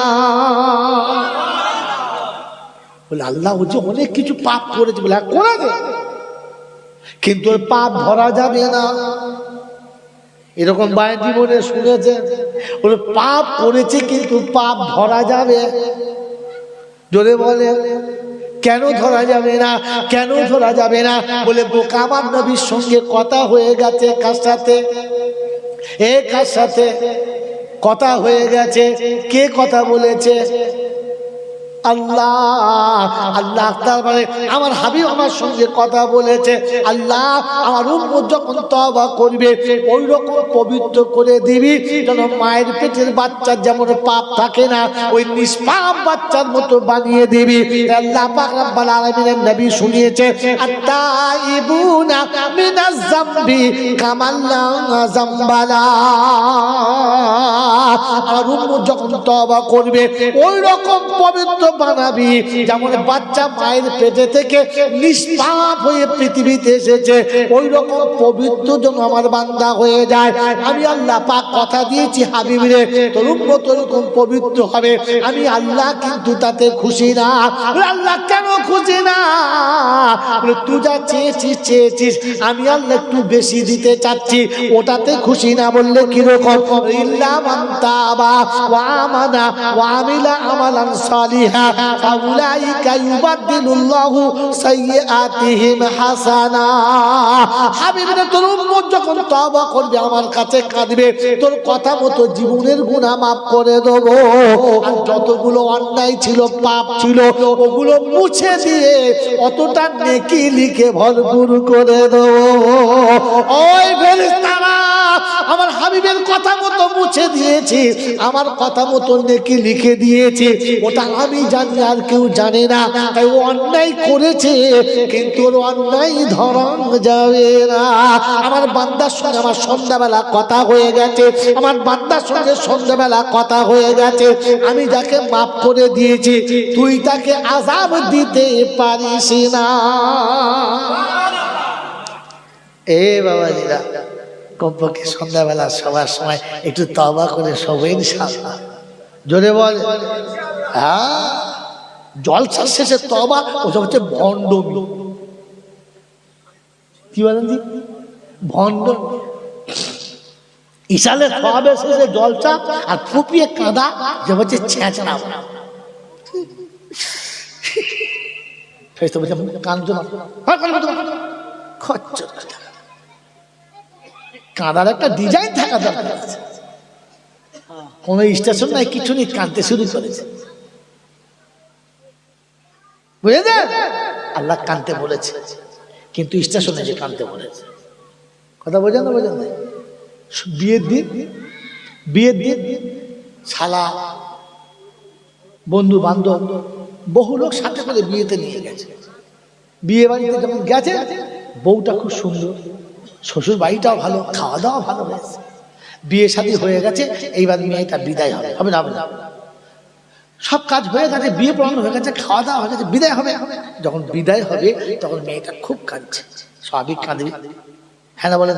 বলে আল্লাহ ও যে অনেক কিছু পাপ করেছে, বলে করে দে, কিন্তু ওর পাপ ধরা যাবে না। এরকম মায়ের জীবনে শুনেছে, ওর পাপ করেছে কিন্তু পাপ ধরা যাবে। জোরে বলে, কেন ধরা যাবে না? কেন ধরা যাবে না? বলে বোকা, আমার নবীর সঙ্গে কথা হয়ে গেছে। কার সাথে? কার সাথে কথা হয়ে গেছে? কে কথা বলেছে? আল্লাহ। আল্লাহ তারপরে আমার হাবিব আমার সঙ্গে কথা বলেছে, আল্লাহ আমার উম্মত যখন তওবা করবে ওই রকম পবিত্র করে দিবি যেন মায়ের পেটের বাচ্চার যেমন পাপ থাকে না, ওই নিষ্পাপ বাচ্চার মতো বানিয়ে দিবি। আল্লাহ পাক রব্বুল আলামিনের নবী শুনিয়েছে, আত-তাইবুনা মিনাজ যামবি কামান লা যামবালা। আর উম্মত যখন তওবা করবে ওই রকম পবিত্র বানাবি যেমন বাচ্চা মায়ের পেটে থেকে নিষ্পাপ হয়ে পৃথিবীতে এসেছে, ওই রকম পবিত্র যেন আমার বান্দা হয়ে যায়। আমি আল্লাহ পাক কথা দিয়েছি, হাবিবরে তোর উম্মত এরকম পবিত্র হবে। আমি আল্লাহ কিন্তু তাতে খুশি না। আল্লাহ কেন খুশি না? তুই যা চেয়েছিস, আমি আল্লাহ একটু বেশি দিতে চাচ্ছি, ওটাতে খুশি না। বললে কিরকম? ইল্লা মান তাবা ওয়া আমানা ওয়া আমিলা আমালান সালিহা ফাউলাইকা ইউবাদদিলুল্লাহু সাইয়্যাতিহিম হাসানা। হাবিবরে তোর উম্মত যখন তওবা করবে, আমার কাছে কাঁদবে, তোর কথা মতো জীবনের গুনাহ মাফ করে দেব। আর যতগুলো অন্যায় ছিল, পাপ ছিল, ওগুলো মুছে দিয়ে অতটা নেকি লিখে ভরপুর করে দেব। ওই ফেরেশতারা আমার হাবিবের কথা মতো মুছে দিয়েছি, আমার কথা মতো নেকি লিখে দিয়েছি, ওটা আমি জানি আর কেউ জানে না। তাই ও অন্যায় করেছে, কিন্তু ওর অন্যায় ধরা যাবে না। আমার বান্দার সঙ্গে আমার সন্ধ্যাবেলা কথা হয়ে গেছে, আমার বান্দার সঙ্গে সন্ধ্যাবেলা কথা হয়ে গেছে। আমি যাকে মাফ করে দিয়েছি, তুই তাকে আযাব দিতে পারিস না। এ বাবাজিরা, কমপক্ষে সন্ধ্যাবেলা সবার সময় একটু তওবা করে সবাই ইনশাআল্লাহ। জোরে বল। হ্যাঁ, জলসার শেষে তওবা, ওটা হচ্ছে ভণ্ডমি। কি বলেন? ভণ্ড। ইশালের সওয়াবের শেষে জলসা আর ফুপিয়ে কাঁদা, যে হচ্ছে ছেঁচড়া। ফেরেশতা বলছে কাঁদছো না, খচ্চর কথা। কাঁদার একটা ডিজাইন থাকা দরকার আছে। কোন স্টেশন নাই, কিছু নেই, কাঁদতে শুরু করেছে। বুঝেছেন? আল্লাহ কাঁদতে বলেছে, কিন্তু স্টেশনে যে কাঁদতে বলেছে। কথা বোঝেন না? বোঝেন না? বিয়ের দিন শালা, বন্ধু বান্ধব, বহু লোক সাথে করে বিয়েতে নিয়ে গেছে। বিয়ে বাড়িতে যখন গেছে, বউটা খুব সুন্দর, শ্বশুর বাড়িটাও ভালো, খাওয়া দাওয়া ভালো হয়েছে, বিয়ে শাদী হয়ে গেছে। এইবার মেয়েটা বিদায় হবে, হবে না? হবে না? সব কাজ হয়ে গেছে, বিয়ে পড়ানো হয়ে গেছে, খাওয়া দাওয়া হয়ে গেছে, বিদায় হবে। যখন বিদায় হবে তখন মেয়েটা খুব কাঁদছে। স্বাভাবিক কাঁদবে, হ্যাঁ না বলেন?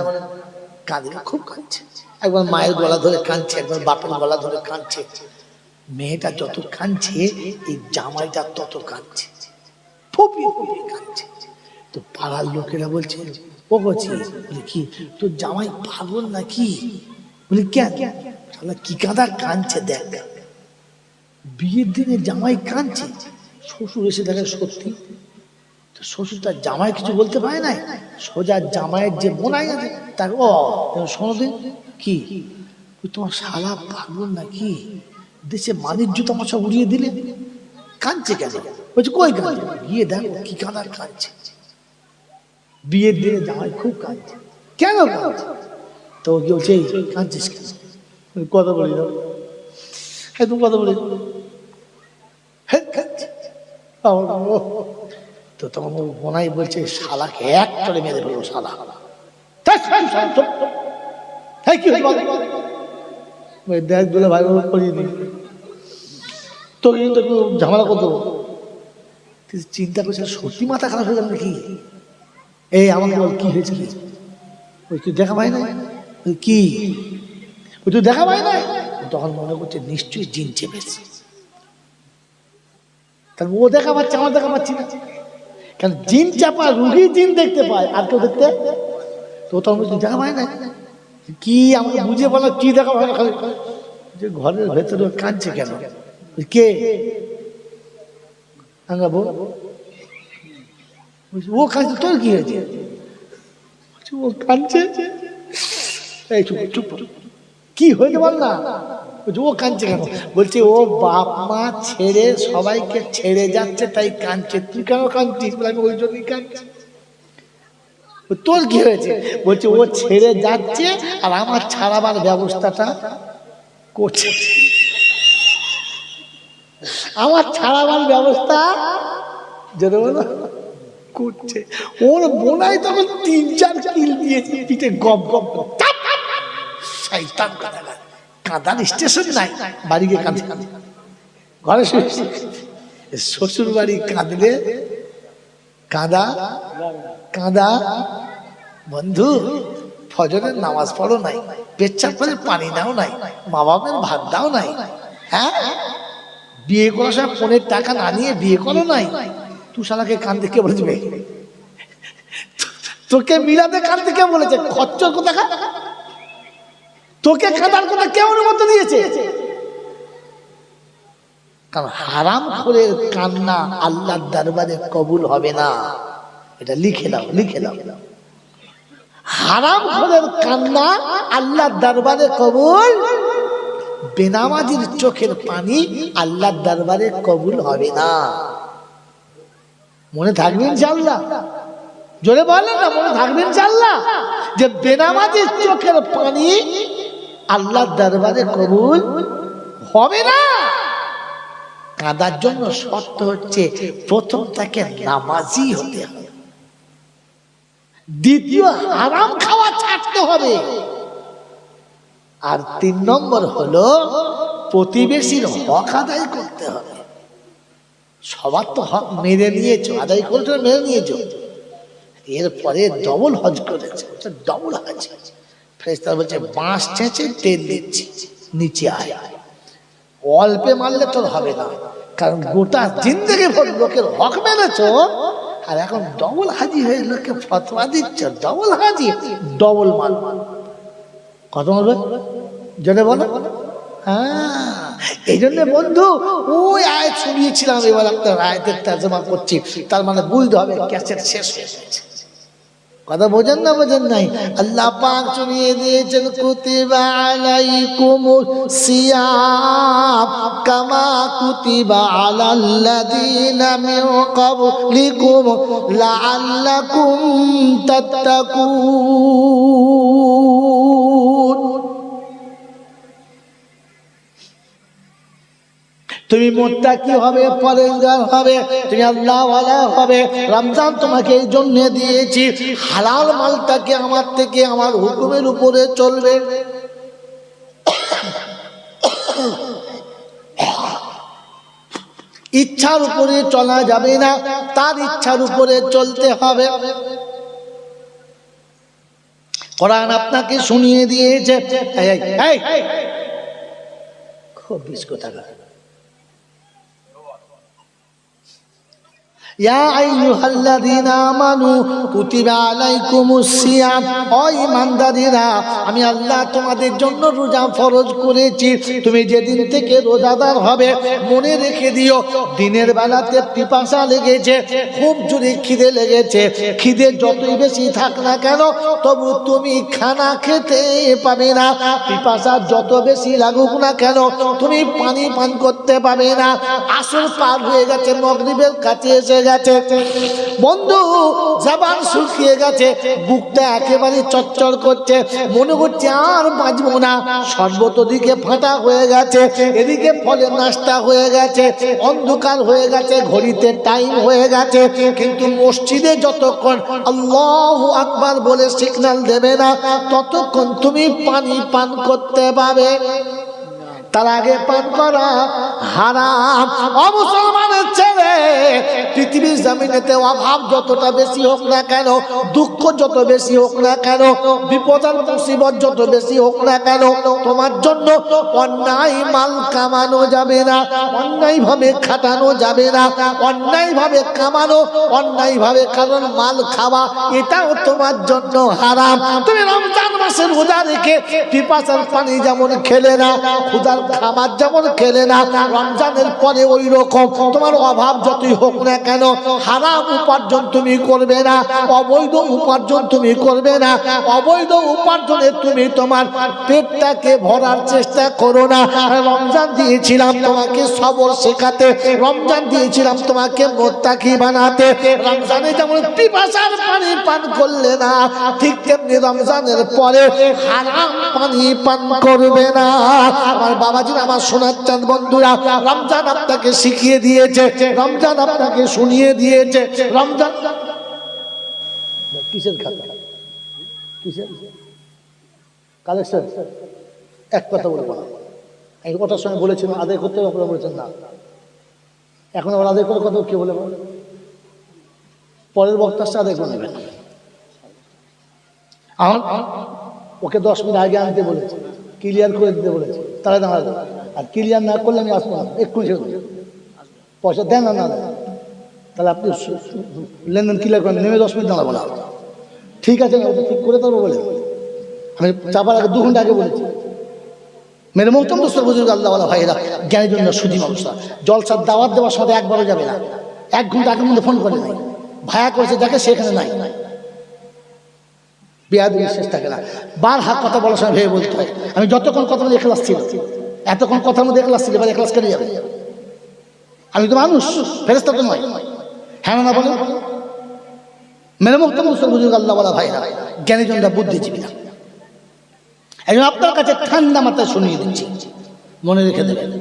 কাঁদবে, খুব কাঁদছে। একবার মায়ের গলা ধরে কাঁদছে, একবার বাপের গলা ধরে কাঁদছে। মেয়েটা যত কাঁদছে, এই জামাইটা তত কাঁদছে, ফুপিয়ে ফুপিয়ে কাঁদছে। তো পাড়ার লোকেরা বলছে, ও বলছি কি তোর জামাই পাগল নাকি? বলি কেন? কি কাঁদা কাঁদছে দেখ, বিয়ের দিনে জামাই কাঁদছে। শ্বশুর এসে দেখে সত্যি। তো শ্বশুর তার জামাই কিছু বলতে পারে না, সোজা জামাইয়ের যে বোনাই আছে তার, ও শোনো দিন কি তোমার শালা পাগল নাকি? দেশে মানির জুতো মশা উড়িয়ে দিলে, কাঁদছে কেন? বলছে কই কাঁদছে? গিয়ে দেখো কি কাঁদা কাঁদছে। বিয়ের দিনে জামাই খুব কাঁদছে। কেন কাঁদছে? তো কি বলছে কাঁদছিস কেন? কথা বলি না, হ্যাঁ তুমি কথা বলি। তো তখন বোনাই বলছে শালাকে এক চলে মেরে ফেলবো, শালা দেখ দুলে ভাই করিয়ে দিই তো কিন্তু একটু ঝামেলা করতে। চিন্তা করছে সত্যি মাথা খারাপ হয়ে গেল নাকি? এই আমাকে বল কি হয়েছে? ওই তুই দেখা পাই না কি? ওই তুই দেখা পাই না? তখন মনে করছে নিশ্চয়ই জিন চেপেছে। তাহলে ও দেখা পাচ্ছে, আমার দেখা পাচ্ছি না কারণ জিন চাপা রুগী জিন দেখতে পায়, আর কেউ দেখতে তো তখন দেখা পায় না। কি আমাকে বুঝে বলো কি দেখা পায় না? যে ঘরের ভেতরে কাঁদছে কেন? কে? ও কাঁদছে, তোর কি হয়েছে? ও কাঁদছে, চুপ কি হয়েছে বল না। ও কাঁদছে কেন? বলছে ও বাপ মা ছেড়ে সবাইকে ছেড়ে যাচ্ছে তাই কাঁদছে। তুই কেন কাঁদছিস? আমি ওই জন্যই কাঁদছি। তোর কি হয়েছে? বলছে ও ছেড়ে যাচ্ছে আর আমার ছাড়াবার ব্যবস্থাটা করছে। আমার ছাড়াবার ব্যবস্থা যেন করছে। ওর বোনাই তখন 3-4 কিল দিয়েছে পিঠে, গপ গপ শয়তান কাঁদা। কাঁদার স্টেশন নাই, বাড়িকে কাঁদে ঘরে শ্বশুর বাড়ি কাঁদলে কাঁদা কাঁদা। বন্ধু ফজরের নামাজ পড়ো নাই, পেচ্ছাপ করে পানি দাও নাই, মা বাপের ভাত দাও নাই, হ্যাঁ বিয়ে করার সময় ফোনের টাকা না নিয়ে বিয়ে করো নাই। তুই শালাকে কাঁদতে কে বলেছে? তোকে মিলাতে কাঁদতে কে বলেছে? খচ্চর কোথাকার, তোকে কাঁদার কথা কে অনুমতি দিয়েছে? কারণ হারাম করে কান্না আল্লাহর দরবারে কবুল হবে না। এটা লিখে দাও, লিখে দাও। হারাম করে কান্না আল্লাহর দরবারে কবুল, বেনামাজির চোখের পানি আল্লাহর দরবারে কবুল হবে না। মনে থাকবে ইনশাআল্লাহ? জোরে বলেন না, মনে থাকবে ইনশাআল্লাহ যে বেনামাজির চোখের পানি আল্লাহর দরবারে কবুল হবে না। কাঁদার জন্য শর্ত হচ্ছে প্রথম তাকে নামাজি হতে হবে, দ্বিতীয় হারাম খাওয়া ছাড়তে হবে, আর 3 নম্বর হলো প্রতিবেশীর হক আদায় করতে হবে। সবার তো হক মেরে নিয়েছো, আদায় করেছো, মেরে নিয়েছো, এরপরে ডবল হজ করেছে, ডবল হজ। ফেরেশতারা বলছে বাঁশ ছেঁচে তেল দিচ্ছি, নিচে আয়। অল্পে মারলে তোর হবে না, কারণ গোটা জিন্দেগি ভর লোকের হক মেরেছো, আর এখন ডবল হাজি হয়ে লোককে ফতোয়া দিচ্ছ। ডবল হাজি, ডবল মাল। কত মারবে জনে বলো? হ্যাঁ, এই জন্য বন্ধু ওই আয়াত শুনিয়েছিলাম, এবার আপনার আয়াতের তর্জমা করছি। তার মানে বুঝতে হবে ক্যাসেট শেষ হয়ে গেছে। কথা বোঝেন না, বোঝেন নাই? আল্লাহ পাক শুনিয়ে দিয়েছেন কুতিবা আলাইকুমুস সিয়াম কামা কুতিবা আলাল্লাযীনা মিন ক্বাবলিকুম লাআল্লাকুম তাত্তাকুন। তুমি মুত্তাকি হবে, পরহেজগার হবে, তুমি আল্লাহওয়ালা হবে। রমজান তোমাকে এই জন্য দিয়েছি, হালাল মালটাকে আমার থেকে আমার হুকুমের উপরে চলবে। ইচ্ছার উপরে চলা যাবে না, তার ইচ্ছার উপরে চলতে হবে। কোরআন আপনাকে শুনিয়ে দিয়েছে। খুব বিস্কুট ইয়া আইয়ুহাল্লাযীনা আমানু কুতিবা আলাইকুমুস সিয়াম, ও ঈমানদারীরা আমি আল্লাহ তোমাদের জন্য রোজা ফরজ করেছি। তুমি যেদিন থেকে রোজাদার হবে মনে রেখে দিও, দিনের বেলাতে পিপাসা লেগেছে, খুব জোরে খিদে লেগেছে, খিদে যতই বেশি থাক না কেন তবু তুমি খানা খেতে পাবে না। পিপাসা যত বেশি লাগুক না কেন তুমি পানি পান করতে পাবে না। আসর পার হয়ে গেছে, মাগরিবের কাছে এসে গেছে, বন্ধু জবান শুকিয়ে গেছে, বুকটা একেবারে চচ্চর করছে, মনে হচ্ছে আর বাঁচবো না। শরবত দিকে ফাটা হয়ে গেছে, এদিকে ফলের নাস্তা হয়ে গেছে, অন্ধকার হয়ে গেছে, ঘড়িতে টাইম হয়ে গেছে, কিন্তু মসজিদে যতক্ষণ আল্লাহু আকবার বলে সিগন্যাল দেবে না ততক্ষণ তুমি পানি পান করতে পাবে। তার আগে পান করা হারাম। মুসলমানের ছেলে, পৃথিবীর জমিনেতে অভাব যতটা বেশি হোক না কেন, দুঃখ যত বেশি হোক না কেন, বিপদ আর মুসিবত যত বেশি হোক না কেন, তোমার জন্য অন্যায় মাল কামানো যাবে না, অন্যায় ভাবে খাটানো যাবে না, অন্যায় ভাবে কামানো, অন্যায় ভাবে কারণ মাল খাওয়া এটাও তোমার জন্য হারাম। তুমি রমজান মাসের রোজা রেখে পিপাসার পানি যেমন খেলে না, ক্ষুধার খাবার যেমন খেলে না, রমজানের পরে ওই রকম তোমার অভাব যতই হোক না কেন হারাম উপার্জন তুমি করবে না, অবৈধ উপার্জন তুমি করবে না। অবৈধ উপার্জনে তুমি তোমার পেটটাকে ভরার চেষ্টা করো না। রমজান দিয়েছিলাম তোমাকে সবর শেখাতে, রমজান দিয়েছিলাম তোমাকে মোত্তাকি বানাতে। রমজানে যেমন পিপাসার পানি পান করলে না, ঠিক তেমনি রমজানের পরে হারাম পানি পান করবে না। আমার বাবাজি, আমার সোনার চাঁদ বন্ধুরা, রমজান আপনাকে শিখিয়ে দিয়েছে, রমজান আপনাকে শুনিয়ে দিয়েছে। রমজান কিসের খাতা, কিসের কালেকশন? এক কথা বলবো না, এই কথার সময় বলেছিলাম আদায় করতে হবে, আপনারা বলেছেন না। এখন আবার আদায় করে কথা কে বলে, পরের বক্তার সাথে আদায় করে নেবেন। আমার ওকে 10 মিনিট আগে আনতে বলেছে, ক্লিয়ার করে দিতে বলেছে, তারা দাঁড়াবে। আর ক্লিয়ার না করলে আমি আসবো না, এক্ষুনি পয়সা দেন না দেন, তাহলে আপনি লেনদেন ক্লিয়ার করেন, নেমে 10 মিনিট দাঁড়াবো না। ঠিক আছে, ওটা ঠিক করে দেবো বলে আমি চাপার আগে 2 ঘন্টা আগে বলেছি। মেরে মোহতম দোস্তর বুজুর্গ আল্লাহওয়ালা ভাইয়েরা, জ্ঞানী জন্য সুধী মানুষরা, জলসার দাওয়াত দেওয়ার সাথে একবারও যাবে না। 1 ঘন্টা আগের মধ্যে ফোন করে নাই, ভায়া করেছে দেখে সেখানে নাই, বেয়াদবির শেষ থাকে না। বারহাত কথা বলার সময় ভেবে বলতে হয়। আমি যতক্ষণ কথা মধ্যে এখলাস ছিল, এতক্ষণ কথার মধ্যে এখলাস ছিল, এবার এখলাস কেটে যাবে। আমি তো মানুষ, ফেরেশতা তো নয়। হ্যাঁ না বলে মেরে মুহতরম বুজুর্গ আল্লাহওয়ালা ভাইরা, জ্ঞানীজনরা, বুদ্ধিজীবী না। একজন আপনার কাছে ঠান্ডা মাথায় শুনিয়ে দিচ্ছি, মনে রেখে দেবেন।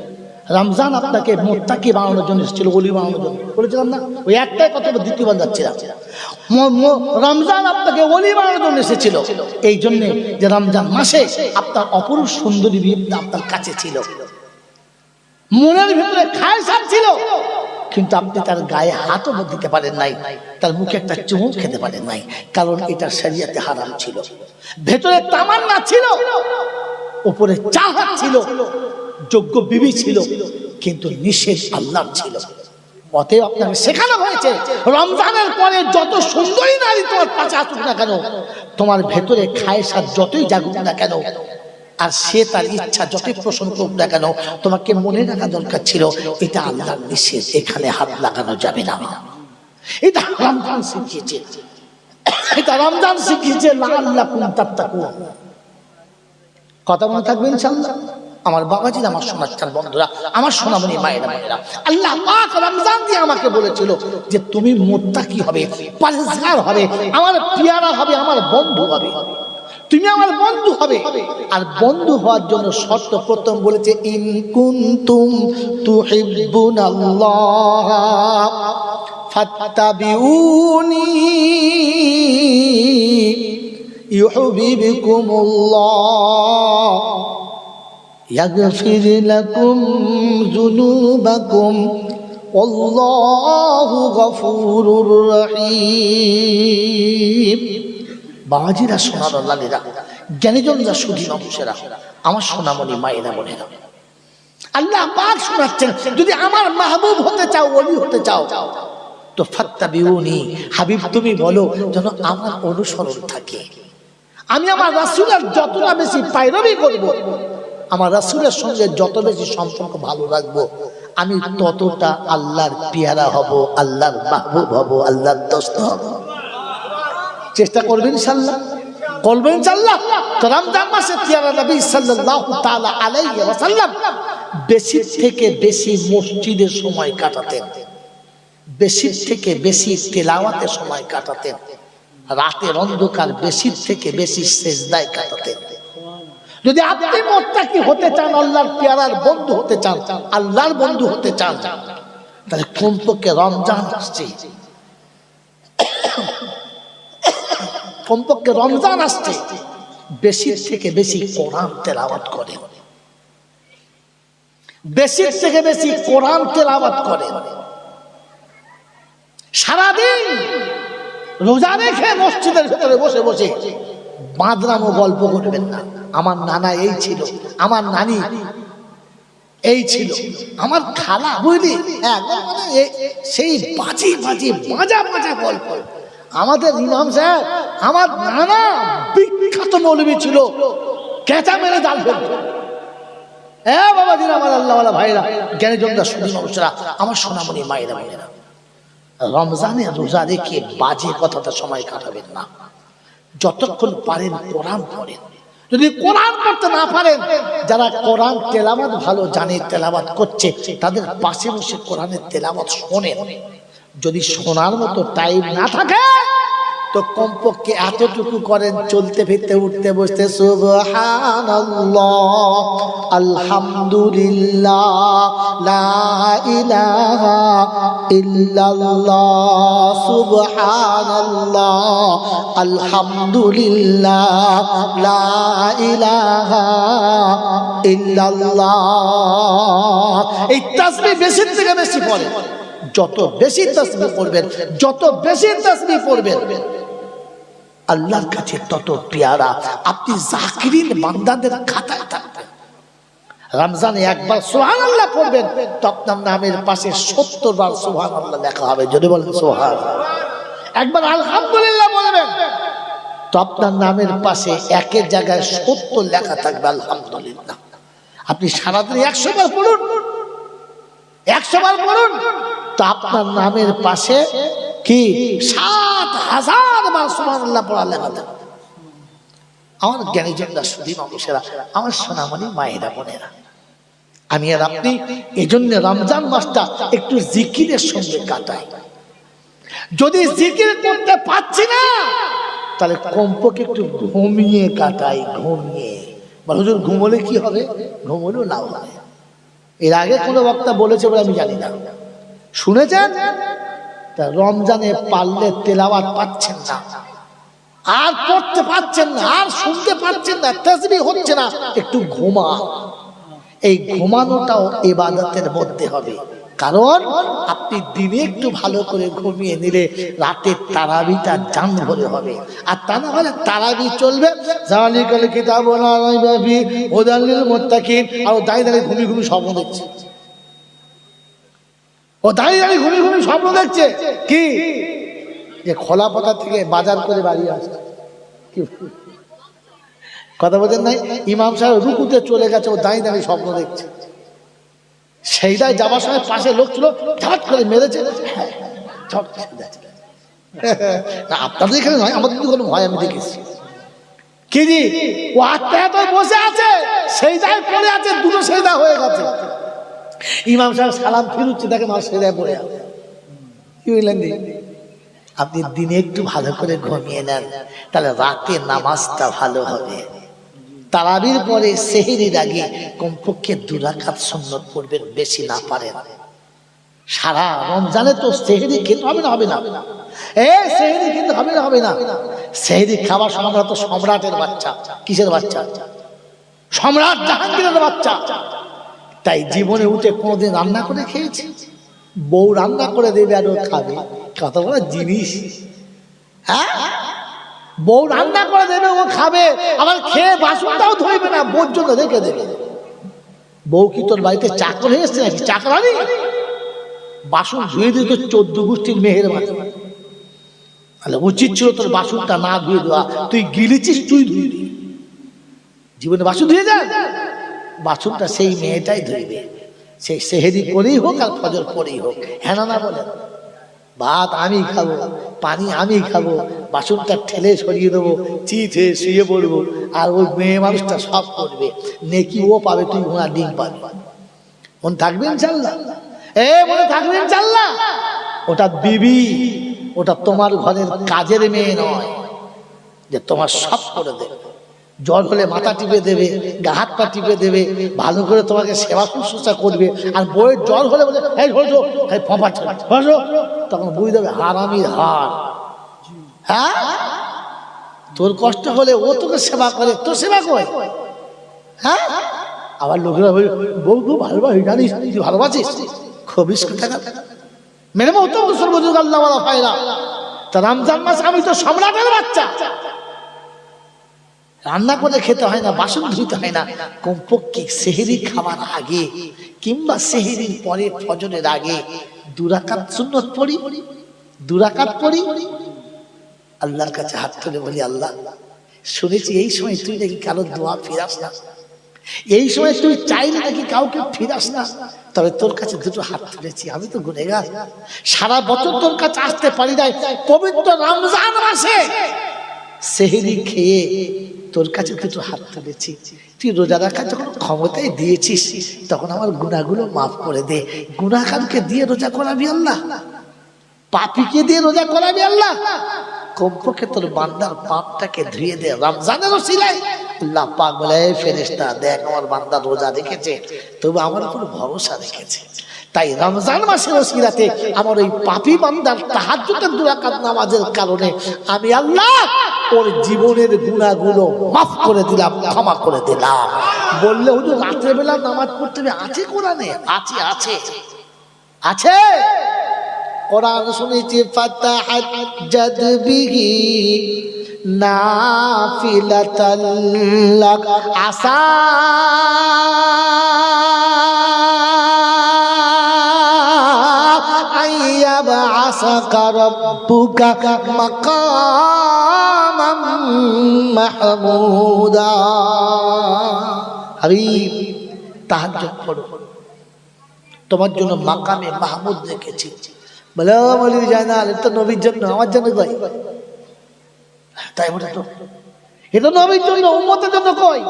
রমজান আপনাকে মোত্তাকি বানানোর জন্য এসেছিল, ওলি বানানোর জন্য। বলেছিলাম না, ওই একটাই কথা দ্বিতীয়বার যাচ্ছে না। রমজান আপনাকে ওলি বানানোর জন্য এসেছিল, এই জন্যে যে রমজান মাসে আপনার অপরূপ সুন্দরী বিয়ে আপনার কাছে ছিল, মনের ভিতরে খায়সাত ছিল, কিন্তু আপনি তার গায়ে হাতও দিতে পারেন নাই, তার মুখে একটা চুমুক খেতে পারেন নাই, কারণ এটা শরিয়তে হারাম ছিল। ভেতরে তামান্না ছিল, উপরে চাহত ছিল, যোগ্য বিবি ছিল, কিন্তু নিষেধ আল্লাহর ছিল। অতএব আপনাকে শেখানো হয়েছে, রমজানের পরে যত সুন্দরী নারী তোমার পাশে আসুক না কেন, তোমার ভেতরে খায়সাত যতই জাগুক না কেন, আর সে তার ইচ্ছা যতই পোষণ করুক না কেন, তোমাকে মনে রাখা দরকার ছিল এটা আল্লাহর নিষেধ, এখানে হাত লাগানো যাবে না। এটা রমজান শিখিয়েছে, এটা রমজান শিখিয়েছে। লাআল্লাকুম তাত্তাকুন। কথা মনে থাকবে ইনশাআল্লাহ। আমার বাবাজি, আমার সোনার বন্ধুরা, আমার সোনামণি মায়েরা, আল্লাহ পাক রমজান দিয়ে আমাকে বলেছিল যে তুমি মুত্তাকি হবে, পরহেজগার হবে, আমার পিয়ারা হবে, আমার বন্ধু হবে, তুমি আমার বন্ধু হবে। আর বন্ধু হওয়ার জন্য শর্ত প্রথম বলেছে, ইন কুনতুম তুহিব্বুনাল্লাহ ফাত্তাবিউনি ইউহিব্বুকুমুল্লাহ ইয়াগফির লাকুম যুনুবাকুম আল্লাহু গফুরুর রহিম। বাবাজিরা, সোনার লালীরা, জ্ঞানীজনরা, সুধী মানুষেরা, আমার সোনামণি মায়েরা, বোনেরা, আল্লাহ পাক শোনাচ্ছেন, যদি আমার মাহবুব হতে চাও, ওলি হতে চাও, তো ফাত্তাবিউনি, হাবিব তুমি বলো যেন আমার অনুসরণ থাকে, আমি আমার রাসূলের যতটা বেশি পায়রবি করব, আমার রাসূলের সঙ্গে যত বেশি সম্পর্ক ভালো রাখবো, আমি ততটা আল্লাহর পেয়ারা হব, আল্লাহর মাহবুব হব, আল্লাহর দোস্ত হব। চেষ্টা করবেন ইনশাআল্লাহ, করবেন ইনশাআল্লাহ। তো রমজান মাসে পেয়ারা নবী সাল্লাল্লাহু তাআলা আলাইহি ওয়াসাল্লাম বেশি থেকে বেশি মসজিদে সময় কাটাতেন, বেশি থেকে বেশি তেলাওয়াতে সময় কাটাতেন, রাতের অন্ধকার বেশি থেকে বেশি সিজদায় কাটাতেন। যদি আপনি মুত্তাকি হতে চান, আল্লাহর পেয়ারার বন্ধু হতে চান, আল্লাহর বন্ধু হতে চান, তাহলে কমপক্ষে রমজান আসছে, কমপক্ষে রমজান আসছে, বেশি থেকে বেশি কোরআন তেলাওয়াত করেন, বেশি থেকে বেশি কোরআন তেলাওয়াত করেন। সারাদিন রোজা রেখে মসজিদের ভেতরে বসে বসে বাঁদরামো গল্প করবেন না। আমার নানা এই ছিল, আমার নানি এই ছিল, আমার খালা, বুঝলি, সেই বাজি বাজি মাজা মাজা গল্প। আমাদের ইমাম সাহেব, আমার নানা বিখ্যাত মৌলবী ছিল, কেঁচা মেরে জাল ফেলত। বাবা দিন আমার আল্লাহওয়ালা ভাইরা, জ্ঞানীজনরা, সুদী মানুষরা, আমার সোনামণি মায়েরা বোনেরা, রমজানে রোজা রেখে বাজে কথাটা সময় কাটাবেন না। যতক্ষণ পারেন কোরআন পড়েন। যদি কোরআন পড়তে না পারেন, যারা কোরআন তেলাওয়াত ভালো জানে, তেলাওয়াত করছে, তাদের পাশে বসে কোরআনের তেলাওয়াত শোনেন। যদি শোনার মতো টাইম না থাকে, তো কমপক্ষে এতটুকু করেন, চলতে ফিরতে উঠতে বসতে সুবহানাল্লাহ, আলহামদুলিল্লাহ, লা ইলাহা ইল্লাল্লাহ, সুবহানাল্লাহ, আলহামদুলিল্লাহ, লা ইলাহা ইল্লাল্লাহ। এই তাসবিহ বেশি থেকে বেশি পড়েন। যত বেশি তাসবিহ পড়বেন, যত বেশি তাসবিহ পড়বেন, আল্লাহর কাছে তত পেয়ারা আপনি জাকিরিন বান্দাদের খাতায় থাকবেন। রমজানে একবার সুবহানাল্লাহ পড়বেন, তো আপনার নামের পাশে 70 বার সুবহানাল্লাহ লেখা হবে। যদি বলেন সুবহানাল্লাহ। একবার আলহামদুলিল্লাহ বলবেন, তো আপনার নামের পাশে একের জায়গায় 70 লেখা থাকবে আলহামদুলিল্লাহ। আপনি সারাদিন 100 বার পড়ুন, 100 বার পড়ুন, তো আপনার নামের পাশে কি 7000 বার সুবহানাল্লাহ পড়া লেখা থাকবে। আমার জ্ঞানীজনরা, সুধী মানুষেরা, আমার সোনামণি মায়েরা বোনেরা, আমি আর আপনি এই জন্য রমজান মাসটা একটু জিকিরের সঙ্গে কাটাই। যদি জিকির করতে পারছি না, তাহলে কমপক্ষে একটু ঘুমিয়ে কাটাই। ঘুমিয়ে বলে, হুজুর ঘুমোলে কি হবে? ঘুমোলেও লাভ হবে। এর আগে কোনো বক্তা বলেছে বলে আমি জানি না, শুনেছেন? তা রমজানে পারলে তেলাওয়াত পাচ্ছেন না, আর পড়তে পাচ্ছেন না, আর শুনতে পাচ্ছেন না, তাসবিহ হচ্ছে না, একটু ঘুমান। এই ঘুমানোটাও ইবাদতের মধ্যে হবে। কারণ আপনি দিনে একটু ভালো করে ঘুমিয়ে নিলে রাতের তারাবিটা জান ভরে হবে। আর তা না হলে তারাবি চলবে, যালিকাল কিতাবু লা রাইবা ফীহি হুদাল লিল মুত্তাকিন। আর দাঁড়িয়ে দাঁড়িয়ে ঘুমিয়ে ঘুমিয়ে স্বপ্ন দেখছে, ও দাঁড়িয়ে দাঁড়িয়ে ঘুমিয়ে ঘুমিয়ে স্বপ্ন দেখছে কি, যে খোলা পাতা থেকে বাজার করে বাড়ি আসছে। কথা বলছেন নাই? ইমাম সাহেব রুকুতে চলে গেছে, ও দাঁড়িয়ে দাঁড়িয়ে স্বপ্ন দেখছে। সেইটাই যাবার সময় পাশে লোক ছিল, ঝট করে মেরেছে। আপনাদের এখানে নয়, আমাদের কোনো ভয় আমি দেখেছি। কি জি, ও আত্মায় তো বসে আছে, সেইটাই পড়ে আছে, দুটো সেইদা হয়ে গেছে। ইমাম সাহেব সালাম ফিরুচ্ছে, দেখে আমার সেইদায় পড়ে আছে। কি বললেন? আপনি দিনে একটু ভালো করে ঘুমিয়ে নেন, তাহলে রাতে নামাজটা ভালো হবে। তারাবির পরে সেহরির আগে কমপক্ষে 2 রাকাত সুন্নত পড়বেন, বেশি না পারেন। সারা রমজানে তো সেহরি খেতে হবে না, হবে না? সেহরি খেতে হবে না, হবে না? সেহরি খাওয়ার সময় আমরা তো সম্রাটের বাচ্চা। কিসের বাচ্চা? সম্রাট জাহাঙ্গীরের বাচ্চা। তাই জীবনে উঠে কোনোদিন রান্না করে খেয়েছি? বউ রান্না করে দেবে আর ও খাবে, কত বড় জিনিস! হ্যাঁ, বউ রান্না করে দেবে, ও খাবে, আবার খেয়ে বাসনটাও ধুইবে না, বউর জন্য রেখে দেবে। বউ কি তোর বাড়িতে চাকর হয়ে এসছে নাকি? চাকরানি? বাসন ধুয়ে দিত 14 গোষ্ঠীর মেহের মাঝে। তাহলে উচিত ছিল তোর বাসনটা না ধুয়ে দেওয়া, তুই গিলেছিস তুই ধুয়ে দিবি। জীবনে বাসন ধুয়ে যা, বাসনটা সেই মেয়েটাই ধুইবে, সেই সেহেরি করেই হোক আর ফজর পরেই হোক। হ্যাঁ না বলে, ভাত আমি খাবো, পানি আমি খাবো, বাসনটা ঠেলে সরিয়ে দেবো, চিত হয়ে শুয়ে পড়বো, আর ওই মেয়ে মানুষটা সব করবে, নেকি ও পাবে, তুই ঘোড়া ডিম পাবি। মনে থাকবে ইনশাল্লাহ, মনে থাকবে ইনশাল্লাহ। ওটা বিবি, ওটা তোমার ঘরের কাজের মেয়ে নয় যে তোমার সব করে দেবে। জ্বর হলে মাথা টিপে দেবে, গা হাত পা টিপে দেবে, ভালো করে তোমাকে সেবা শুশ্রূষা করবে। আর বইয়ের জ্বর হলে বলে তখন বুঝ দেবে হারামির হার। হ্যাঁ, তোর কষ্ট হলে ও তোকে সেবা করে, তোর সেবা করে। হ্যাঁ, আবার লোকেরা বউ খুব ভালোবাসি, জানিস তুই ভালোবাসিস, খবিস টাকা মেরে মতো সর্বযুগ আল্লাহ ওয়ালা ফায়দা। তা রমজান মাস আমি তো সম্রাটের বাচ্চা, রান্না করে খেতে হয় না, বাসন ধুইতে হয় না। কমপক্ষে সেহরি খাবার আগে কিংবা সেহরির পরে ফজরের আগে 2 রাকাত সুন্নত পড়ি, 2 রাকাত পড়ি, আল্লাহর কাছে হাত তুলে বলি, আল্লাহ শুনেছি এই সময় তুই নাকি কারোর দোয়া ফিরাস না, এই সময় তুই চাইলে নাকি কাউকে ফিরাস না, তবে তোর কাছে 2টো হাত তুলেছি, আমি তো গুনেগার, সারা বছর তোর কাছে আসতে পারি নাই, পবিত্র রমজান মাসে সেহরি খেয়ে তোর কাছে 2টো হাত তুলেছি। তুই রোজা রাখার যখন ক্ষমতায় দিয়েছিস তখন আমার গুনাহগুলো মাফ করে দে। গুনাহগারকে দিয়ে রোজা করাবি আল্লাহ, পাপীকে দিয়ে রোজা করাবি আল্লাহ, কমপক্ষে তোর বান্দার পাপটাকে ধুয়ে দে রমজানের ওসিলায়। আল্লাহ পাক বলে, ফেরেশতা দেখ আমার বান্দা রোজা রেখেছে, তবে আমার উপর ভরসা রেখেছে, তাই রমজান মাসের ওসিলাতে আমার ওই পাপী বান্দার তাহাজ্জুদের 2 রাকাত নামাজের কারণে আমি আল্লাহ ওর জীবনের গুনাহগুলো মাফ করে দিলাম, ক্ষমা করে দিলাম। বললে হুজুর রাতের বেলা নামাজ পড়তে হবে, আছে কোরআনে, আছে আছে আছে। কোরআন শুনেছি, ফাতাহাজ্জাদ বিহি নাফিলাতাল লাক আসা আইয়াবআসাকা রাব্বুকা মাকামান মাহমুদা। হাবিব তাহাজ্জুদ পড়ো, তোমার জন্য মাকামে মাহমুদ রেখেছি। বলে বলি যায় না, এটা নবীর জন্য, আমার জন্য কই? তাই বলে তো, এটা নবীর জন্য, উম্মতের জন্য কই?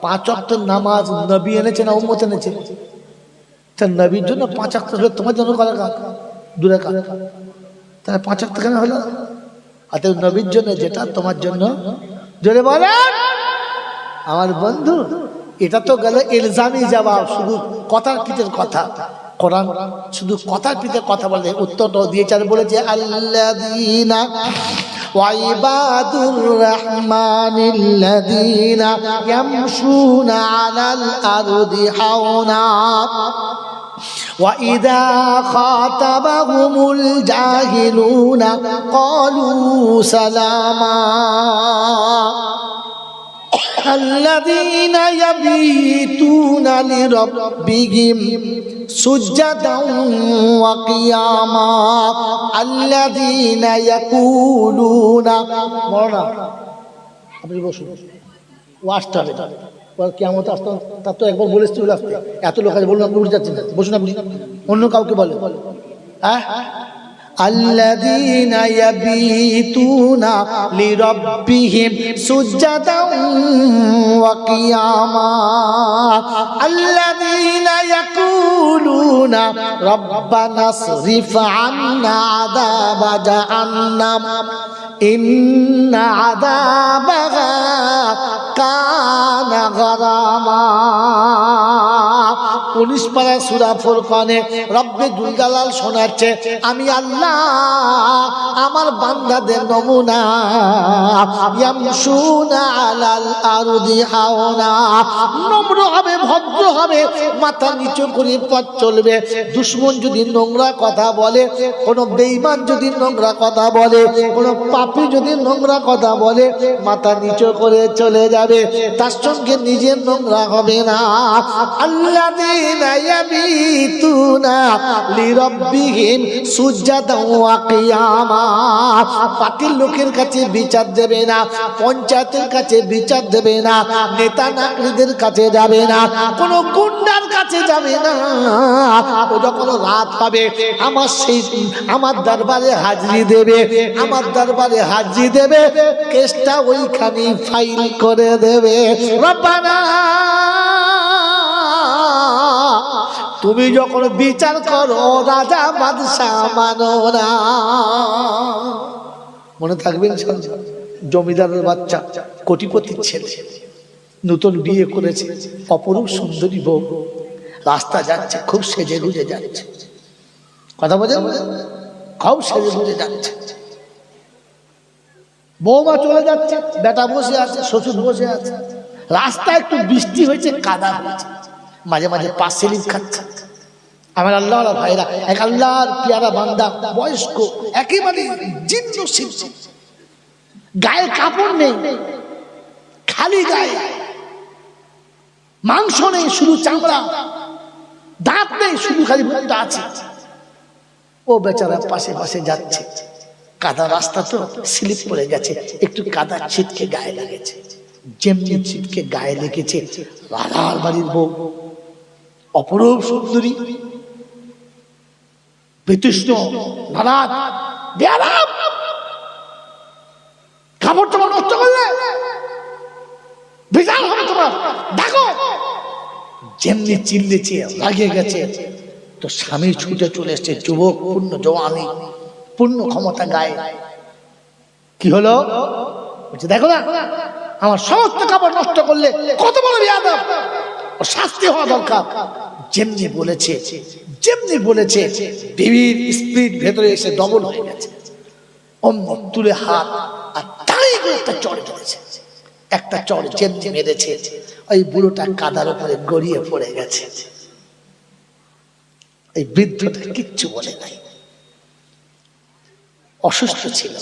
5 ওয়াক্ত নামাজ নবী এনেছে না উম্মত এনেছে? তা নবীর জন্য 5 ওয়াক্ত হলো, তোমার জন্য কত রাকাত? 2 রাকাত। তাহলে 5 ওয়াক্ত কেন হলো? আর নবীর জন্য যেটা তোমার জন্য, জোরে বলেন আমার বন্ধু। এটা তো গেল ইলজামি জবাব, শুধু কথার পিঠের কথা। কোরআন শুধু কথার পিঠে কথা বলে, উত্তরটাও দিয়েছে আর বলেছে, আল্লাযীনা ওয়া ইবাদুর রাহমানিল্লাযীনা ইয়ামশুনা আলাল আরদি হাওনা ওয়া ইযা খাতাবাহুমুল জাহিলুনা ক্বালু সালামা الذين يبيتون لربهم سجدا وقياما الذين يقولون মরনা আপনি বসুন, ওয়াজটা হবে কিয়ামত আসতে, তা তো একবার বলেছি চলে আসতে, এত লোক আছে বলুন, আপনি উঠে যাচ্ছেন, বসুন আপনি, অন্য কাউকে বলে। হ্যাঁ, الذين يبيتون لربهم سجدا وقياما الذين يقولون ربنا اصرف عنا عذاب جهنم إن عذابها كان غراما। 19 পারা সূরা ফুরকানে রব্বে দুল জালাল শোনাচ্ছে, আমি আল্লাহ আমার বান্দাদের নমুনা, ইয়ামশুনা আলাল আরদি হাওনা, নম্র হবে, ভদ্র হবে, মাথা নিচু করে পথ চলবে। দুশমন যদি নোংরা কথা বলে, কোন বেঈমান যদি নোংরা কথা বলে, কোন পাপী যদি নোংরা কথা বলে, মাথা নিচু করে চলে যাবে, তার সঙ্গে নিজের নোংরা হবে না। আল্লাহ আল্লাযীনা ইয়াবিতুনা লিরাব্বিহিম সুজদান ওয়া কিয়ামা। পার্টির লোকের কাছে বিচার দেবে না, পঞ্চায়েতের কাছে বিচার দেবে না, নেতা নাগরিকদের কাছে যাবে না, কোন গুন্ডার কাছে যাবে না। ও যখন রাত হবে আমার দরবারে হাজিরি দেবে, আমার দরবারে হাজিরি দেবে, কেসটা ওইখানে ফাইল করে দেবে। রব্বানা, তুমি যখন বিচার করো রাজা বাদশাহ মানো না। মনে থাকবেন, জমিদারের বাচ্চা, কোটিপতির ছেলে, নতুন বিয়ে করেছে, অপরূপ সুন্দরী বউ, রাস্তা যাচ্ছে, খুব সেজে গুজে যাচ্ছে, কথা বোঝেন, খুব সেজে গুজে যাচ্ছে। বৌমা চলে যাচ্ছে, বেটা বসে আছে, শ্বশুর বসে আছে, রাস্তায় একটু বৃষ্টি হয়েছে, কাদা হয়েছে, মাঝে মাঝে পা স্লিপ খাচ্ছে। আমার আল্লাহ ভাইরা, এক আল্লাহর পেয়ারা বান্দা, বয়স্ক, একেবারে জীর্ণ শীর্ণ, গায়ে কাপড় নেই, খালি গায়ে, মাংস নেই, শুধু চামড়া, দাঁত নেই, শুধু খালি মুখটা আছে। ও বেচারা পাশে পাশে যাচ্ছে, কাদা রাস্তা তো, স্লিপ পড়ে গেছে, একটু কাদা ছিটকে গায়ে লেগেছে। যেমনি ছিটকে গায়ে লেগেছে, রাধার বাড়ির বউ, অপরূপ সুন্দরী, বিতৃষ্ণ, নারাজ, বেয়াদব, কাপড় তোমার নষ্ট করলে বিচার হবে তোমার, দেখো। যেমনি চিল্লেছে, লাগিয়ে গেছে, তো স্বামী ছুটে চলে এসছে, যুবক, পূর্ণ জওয়ানি, পূর্ণ ক্ষমতা গায়ে। কি হলো? বলছে, দেখো না, আমার সমস্ত কাপড় নষ্ট করলে, কত বড় বেয়াদব, ওর শাস্তি হওয়া দরকার। যেমনি বলেছে, যেমনি বলেছে, বিবির স্পিড ভেতরে এসে ডবল হয়ে গেছে। অমনি তুলে হাত আর তাই করে একটা চড় মেরেছে, একটা চড় যেমনি মেরেছে, ওই বুড়োটা কাদার উপরে গড়িয়ে পড়ে গেছে। এই বৃদ্ধটা কিচ্ছু বলে নাই, অসুস্থ ছিল,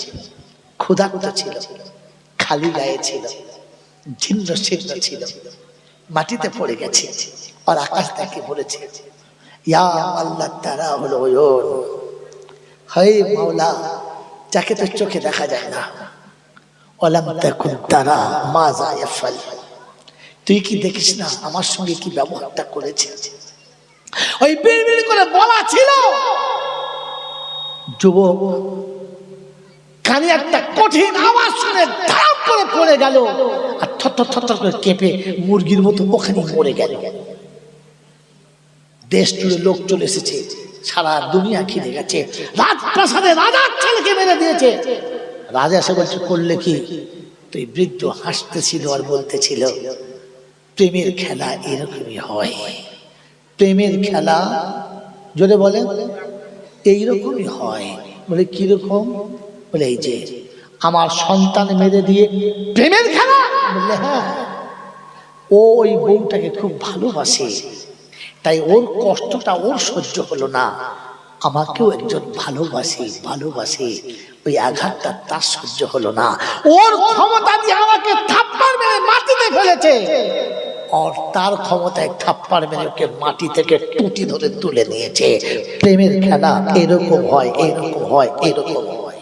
ক্ষুধার্ত ছিল, খালি গায়ে ছিল, জীর্ণ শীর্ণ ছিল, মাটিতে পড়ে গেছে। আর আকাশ থেকে বলেছে, ইয়া আল্লাহ তারা হলো ওয়ন, হে মাওলা, যাকে তো চোখে দেখা যায় না, ওয়ালাম তাকুন তারা মাজা ইয়াফাল, তুই কি দেখিস না আমার সঙ্গে কি ব্যবহারটা করেছে। ওই বিড়বিড় করে বলা ছিল, যুবক কানে একটা কঠিন আওয়াজ শুনে ধাপ করে পড়ে গেল, আর থরথর থরথর করে কেঁপে মুরগির মতো ওখানে মরে গেল। দেশ জুড়ে লোক চলে এসেছে, সারা দুনিয়া ঘিরে গেছে। রাজপ্রাসাদে রাজার ছেলেকে মেরে দিয়েছে। রাজা এসে বলছে, করলে কি? তুই বৃদ্ধ হাসতেছিল আর বলতেছিল, প্রেমের খেলা এরকমই হয়, প্রেমের খেলা, জোরে বলে, এইরকমই হয়। বলে কিরকম? বলে এই যে আমার সন্তান মেরে দিয়ে প্রেমের খেলা। বললে হ্যাঁ, ও ওই বউটাকে খুব ভালোবাসে, তাই ওর কষ্টটা ওর সহ্য হলো না, আমাকেও একজন ভালোবাসে, ওই আঘাতটা তার সহ্য হলো না, ওর ক্ষমতা দিয়ে আমাকে থাপ্পড় মেরে মাটিতে ফেলেছে, আর তার ক্ষমতায় থাপ্পড় মেরে ওকে মাটি থেকে টুটি ধরে তুলে নিয়েছে। প্রেমের খেলা এরকম হয়, এরকম হয়, এরকম হয়।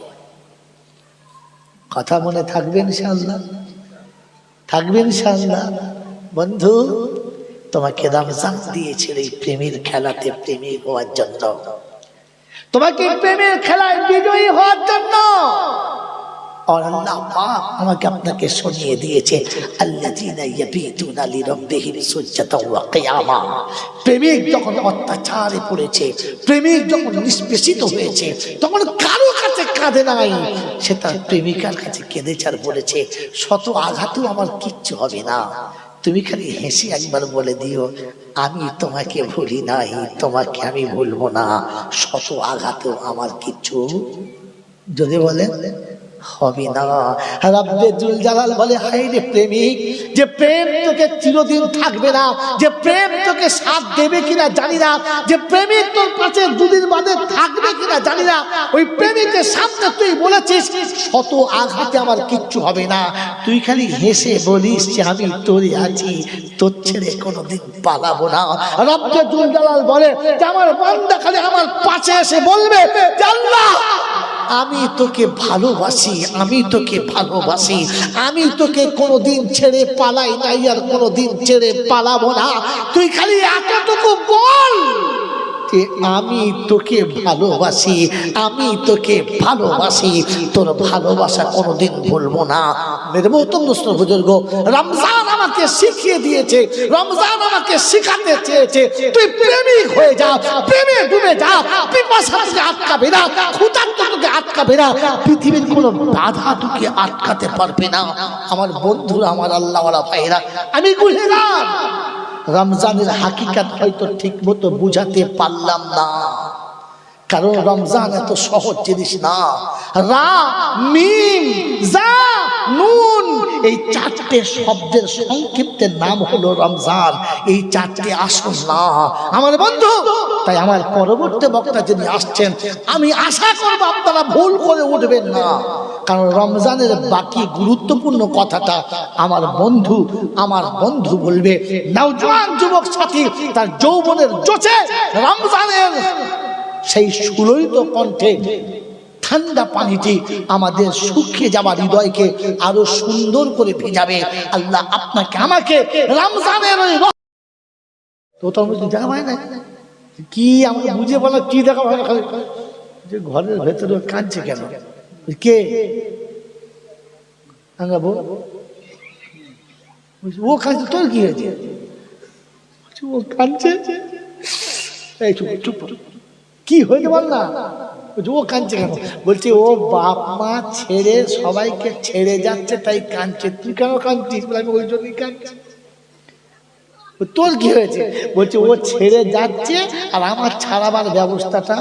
কথা মনে থাকবে ইনশাআল্লাহ, থাকবে ইনশাআল্লাহ। বন্ধু, তোমাকে রমজান দিয়েছিল এই প্রেমের খেলাতে প্রেমিক হওয়ার জন্য, তোমাকে প্রেমের খেলায় বিজয়ী হওয়ার জন্য। আর আল্লাহ পাক আমাকে আপনাকে শুনিয়ে দিয়েছে, আল্লাযীনা ইয়াবিতুনা লিরাব্বিহিম সুজদান ওয়া কিয়ামা। প্রেমিক যখন অত্যাচারে পড়েছে, প্রেমিক যখন নিষ্পেষিত হয়েছে, তখন কারো কাছে কাঁদে নাই, সে তার প্রেমিকার কাছে কেঁদেছে আর বলেছে, শত আঘাতও আমার কিচ্ছু হবে না, তুমি খালি হেসে একবার বলে দিও, আমি তোমাকে ভুলি নাই, তোমাকে আমি ভুলবো না, শত আঘাতও আমার কিচ্ছু যদি বলে হবে না। রব্বে জুল জালাল বলে, হায় রে প্রেমিক, যে প্রেম তোকে চিরদিন থাকবে না, যে প্রেম তোকে সাথ দেবে কিনা জানি না, যে প্রেমিক তোর পাশে দুদিন বাদে থাকবে কিনা জানি না, ওই প্রেমিকের সামনে তুই বলেছিস শত আঘাতে আমার কিচ্ছু হবে না, তুই খালি হেসে বলিস যে আমি তোরে আছি, তোর ছেড়ে কোনোদিন পালাবো না। রব্বে জুল জালাল বলে যে আমার বান্দা খালি আমার পাশে এসে বলবে যে আল্লাহ আমি তোকে ভালোবাসি, আমি তোকে ভালোবাসি, আমি তোকে কোনোদিন ছেড়ে পালাই নাই আর কোনোদিন ছেড়ে পালাবো না, তুই খালি এতটুকু বল যে আমি তোকে ভালোবাসি, আমি তোকে ভালোবাসি, তোর ভালোবাসা কোনোদিন ভুলবো না। মেরে মহতরম দোস্ত বুজুর্গ, রমজান আমাকে শিখিয়ে দিয়েছে, রমজান আমাকে শিখাতে চেয়েছে তুই প্রেমিক হয়ে যা, প্রেমে ডুবে যা, পিপাসা তোকে আটকাবে না, ক্ষুধার্ত তোকে আটকাবে না, পৃথিবীর কোনো বাধা তোকে আটকাতে পারবে না। আমার বন্ধুরা, আমার আল্লাহওয়ালা ভাইরা, আমি গুনেহগার, রমজানের হাকিকত হয়তো ঠিক মতো বুঝাতে পারলাম না, কারণ রমজান এত সহজ জিনিস না। রা মিম জা নুন এই চারটে শব্দের সংক্ষিপ্তের নাম হলো রমজান, এই চারটে আসল না আমার বন্ধু। তাই আমার পরবর্তী বক্তা যিনি আসছেন, আমি আশা করব আপনারা ভুল করে উঠবেন না, কারণ রমজানের বাকি গুরুত্বপূর্ণ কথাটা আমার বন্ধু বলবে। নওজোয়ান যুবক সাথী তার যৌবনের জোছে রমজানের সেই সুললিত কণ্ঠে ঠান্ডা পানিটি আমাদের শুকিয়ে যাওয়া হৃদয়কে আরো সুন্দর করে ভেজাবে। আল্লাহ আপনাকে আমাকে রমজানের ওই দেখা হয় না কি আমাকে বুঝে বলো কি দেখা হয় না, যে ঘরের ভেতরে কাঁদছে কেন, কে ও কাঁদছে, তোর কি হয়েছে, ও কাঁদছে, এই চুপ চুপ, কি হয়েছে বল না, ও কাঁদছে কেন, বলছে ও বাপ মা ছেড়ে সবাইকে ছেড়ে যাচ্ছে তাই কাঁদছে, তুই কেন কাঁদছিস, আমি ওই জন্যই কাঁদছি। তোর কি হয়েছে, বলছে ও ছেড়ে যাচ্ছে আর আমার ছাড়াবার ব্যবস্থাটা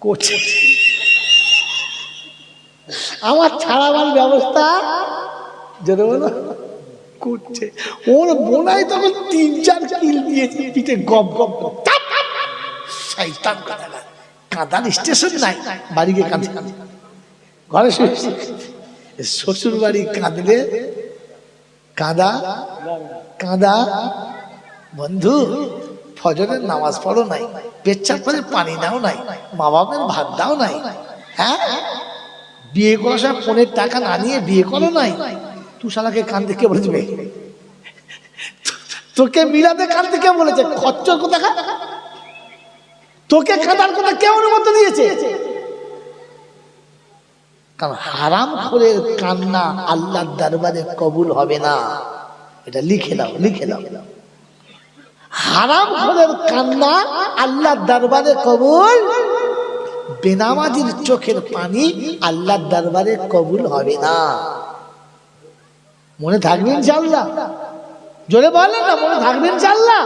করছে, আমার ছাড়াবার ব্যবস্থা যেটা বলো করছে। ওর বোনাই তখন 3-4 কিল দিয়েছে পিঠে, গপ গপ কাঁদার স্টেশন নাই, বাড়ি গিয়ে কাঁদে, ঘরে শ্বশুর বাড়ি কাঁদলে কাঁদা কাঁদা। বন্ধু ফজরের নামাজ পড়ো নাই, পেচ্ছাপ করে পানি নাও নাই, মা বাবার ভাত দাও নাই, হ্যাঁ বিয়ে করার সময় ফোনের টাকা না নিয়ে বিয়ে করো নাই, তুই শালাকে কাঁদতে কে বলেছে, তোকে মিলাতে কাঁদতে কে বলেছে, খচ্চর কোথা, তোকে কাঁদার কথা কে অনুমতি দিয়েছে, কারণ হারাম করে কান্না আল্লাহর দরবারে কবুল হবে না, এটা লিখে দাও, লিখে দাও, হারাম করে কান্না আল্লাহর দরবারে কবুল, বেনামাজির চোখের পানি আল্লাহর দরবারে কবুল হবে না। মনে থাকবে ইনশাআল্লাহ, জোরে বলেন না, মনে থাকবে ইনশাআল্লাহ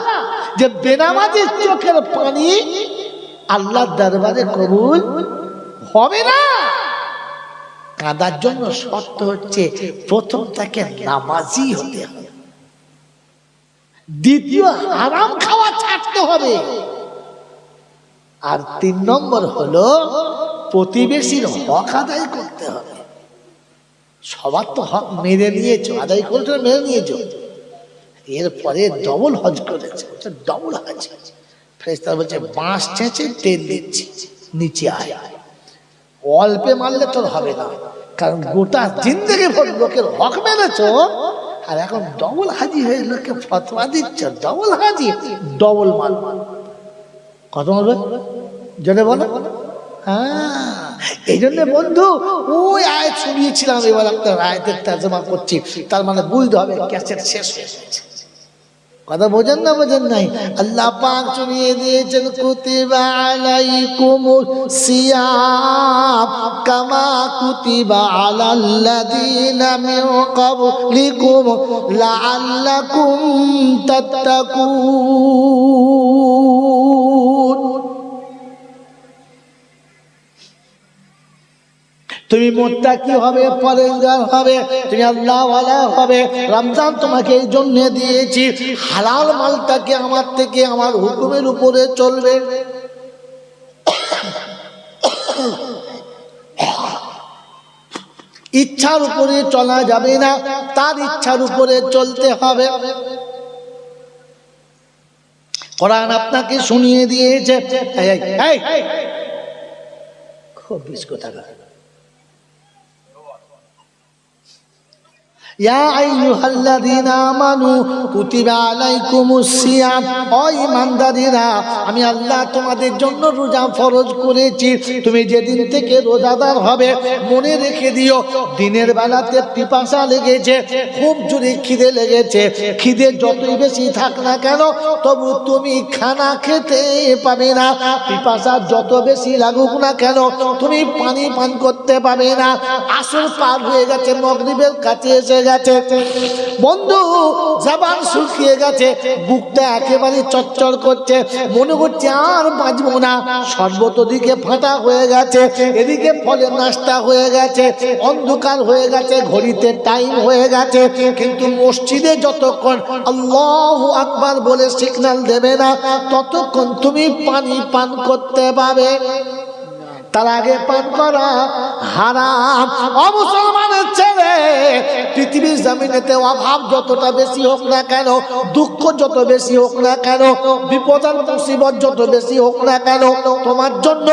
যে বেনামাজির চোখের পানি আল্লাহর দরবারে কবুল হবে না। কাঁদার জন্য শর্ত হচ্ছে প্রথম তাকে নামাজি হতে হবে, দ্বিতীয় হারাম খাওয়া ছাড়তে হবে, আর 3 নম্বর হলো প্রতিবেশীর হক আদায় করতে হবে। সবার তো হক মেরে নিয়েছো, আদায় করেছো, মেরে নিয়েছো, এরপরে ডবল হজ করেছে, ডবল হজ। ফেরেশতা বলছে বাঁশ ছেঁচে তেল দিচ্ছি, নিচে আয়, অল্পে মারলে তোর হবে না, কারণ গোটা জিন্দেগি ভর লোকের হক মেরেছো, আর এখন ডবল হাজি হয়ে লোককে ফতোয়া দিচ্ছ, ডবল হাজি ডবল মাল। কত বলবে জেনে বলো, হ্যাঁ এই জন্য বন্ধু ওই আয়াত শুনিয়েছিলাম, এবার একটা আয়াতের তর্জমা করছি, তার মানে বুঝতে হবে ক্যাসেট শেষ হয়ে গেছে, কথা বোঝেন না, বোঝেন নাই। আল্লাহ পাক শুনিয়ে দিয়েছেন কুতিবা আলাইকুমুস সিয়াম কামা কুতিবা আলাল্লাযীনা মিন ক্বাবলিকুম লাআল্লাকুম তাত্তাকুন। তুমি মুত্তাকি হবে, পরেজগার হবে, তুমি আল্লাহওয়ালা হবে। রমজান তোমাকে এই জন্য দিয়েছি, হালাল মালটাকে আমার থেকে আমার হুকুমের উপরে চলবে। ইচ্ছার উপরে চলা যাবে না, তার ইচ্ছার উপরে চলতে হবে। কোরআন আপনাকে শুনিয়ে দিয়েছে। খুব বিস্কুট থাকা ইয়া আইয়ুহাল্লাযীনা আমানু কুতিবা আলাইকুমুস সিয়াম, ও ঈমানদারীরা আমি আল্লাহ তোমাদের জন্য রোজা ফরজ করেছি। তুমি যেদিন থেকে রোজাদার হবে মনে রেখে দিও, দিনের বেলাতে পিপাসা লেগেছে, খুব জোরে খিদে লেগেছে, খিদে যতই বেশি থাক না কেন তবু তুমি খানা খেতে পাবে না। পিপাসা যত বেশি লাগুক না কেন তুমি পানি পান করতে পাবে না। আসর পার হয়ে গেছে, মাগরিবের কাছে এসে গেছে, বন্ধু জবান শুকিয়ে গেছে, বুকটা একেবারে চচ্চর করছে, মনে করছে আর বাঁচবো না। শরবত দিকে ফাটা হয়ে গেছে, এদিকে ফলের নাস্তা হয়ে গেছে, অন্ধকার হয়ে গেছে, ঘড়িতে টাইম হয়ে গেছে, কিন্তু মসজিদে যতক্ষণ আল্লাহু আকবার বলে সিগন্যাল দেবে না ততক্ষণ তুমি পানি পান করতে পাবে। তার আগে পান করা হারাম। মুসলমানের ছেলে, পৃথিবীর জমিনেতে অভাব যতটা বেশি হোক না কেন, দুঃখ যত বেশি হোক না কেন, বিপদ আর মুসিবত যত বেশি হোক না কেন, তোমার জন্য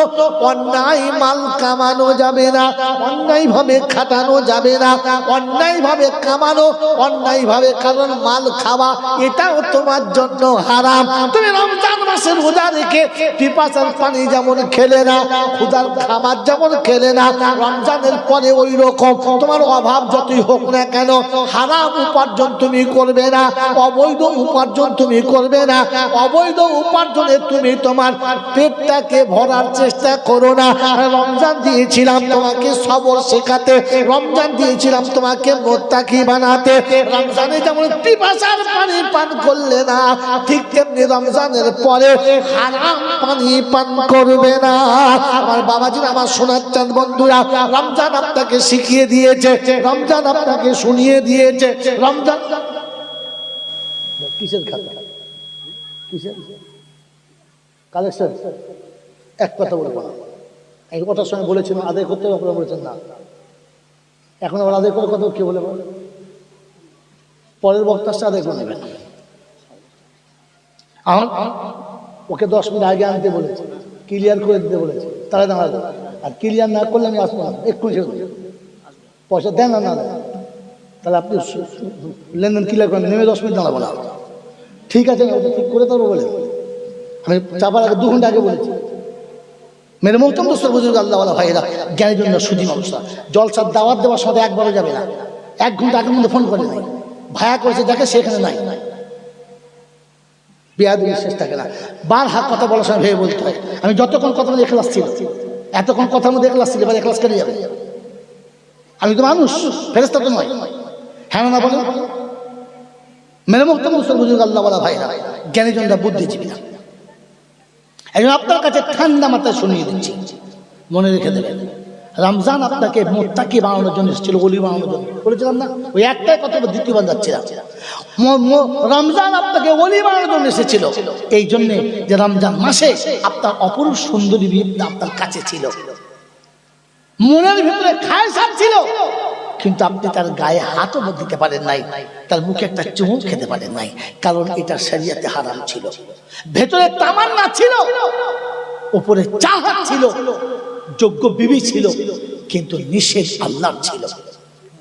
অন্যায় মাল কামানো যাবে না, অন্যায় ভাবে খাটানো যাবে না, অন্যায় ভাবে কামানো, অন্যায় ভাবে কারণ মাল খাওয়া এটাও তোমার জন্য হারাম। তুমি রমজান মাসে রোজা রেখে পিপাসার পানি যেমন খেলে না, ক্ষুধার খাবার যেমন খেলে না, রমজানের পরে ওই রকম তোমার অভাব যতই হোক না কেন হারাম উপার্জন তুমি করবে না, অবৈধ উপার্জন তুমি করবে না। অবৈধ উপার্জনে তুমি তোমার পেটটাকে ভরার চেষ্টা করো না। রমজান দিয়েছিলাম তোমাকে সবর শেখাতে, রমজান দিয়েছিলাম তোমাকে মুত্তাকি বানাতে। রমজানে যেমন পিপাসার পানি পান করলে না, ঠিক তেমনি রমজানের পরে হারাম পানি পান করবে না। আমার বাবাজিরা, আমার সোনার চাঁদ বন্ধুরা, রমজান আপনাকে শিখিয়ে দিয়েছে, রমজান আপনাকে শুনিয়ে দিয়েছে। রমজান কিসের খাতা, কিসের কালেকশন? এক কথা বলবো না, এই কথার সময় বলেছিলাম আদায় করতে হবে, আপনারা বলেছেন না। এখন আবার আদায় করার কথা কে বলে? পরের বক্তাটা আদায় করে নেবেন। ওকে 10 মিনিট আগে আনতে বলেছে, ক্লিয়ার করে দিতে বলেছে, তাহলে দাঁড়াবে। আর ক্লিয়ার না করলে আমি আসবো না, একটু পয়সা দেন না, না তাহলে আপনি লেনদেন ক্লিয়ার করেন, নেমে 10 মিনিট দাঁড়াবো না। ঠিক আছে, ওটা ঠিক করে দেবো বলে আমি চাপার আগে 2 ঘন্টা আগে বলেছি। মেরে মোহতম দোস্ত বুঝুন আল্লাহওয়ালা ভাইয়েরা, জ্ঞানের জন্য সুধী মানুষরা, জলসার দাওয়াত দেওয়ার সাথে একবারও যাবে না। 1 ঘন্টা আগের মধ্যে ফোন করে নাই, ভায়া করেছে দেখে সেখানে নাই, বেয়াদবির শেষ থাকে না। বার হাত কথা বলার সময় ভেবে বলতে হয়। আমি যতক্ষণ কথা মধ্যে এখলাস ছিল, এতক্ষণ কথার মধ্যে এখলাস ছিল, এবার এখলাস কেটে যাবে। আমি তো মানুষ, ফেরেশতা তো নয়। হ্যাঁ না বলেন? মেরে মুহতম মুসলিম বুজুর্গ আল্লাহওয়ালা ভাইরা, জ্ঞানীজনরা, বুদ্ধিজীবী না, একজন আপনার কাছে ঠান্ডা মাথায় শুনিয়ে দিচ্ছি, মনে রেখে দেবেন। রমজান আপনাকে মুত্তাকি বানানোর জন্য এসেছিল, ওলি বানানোর জন্য। বলেছিলাম না? ওই একটাই কথা, দ্বিতীয়বার যাচ্ছে না। রমজান আপনাকে ওলি বানানোর জন্য এসেছিল এই জন্যে যে রমজান মাসে আপনার অপরূপ সুন্দরী বিয়ে আপনার কাছে ছিল, মনের ভিতরে খায়সাত ছিল, কিন্তু আপনি তার গায়ে হাতও দিতে পারেন নাই, তার মুখে একটা চুমুক খেতে পারেন নাই, কারণ এটা শরিয়তে হারাম ছিল। ভেতরে তামান্না ছিল, উপরে চাহত ছিল, যোগ্য বিবি ছিল, কিন্তু নিষেধ আল্লাহর ছিল।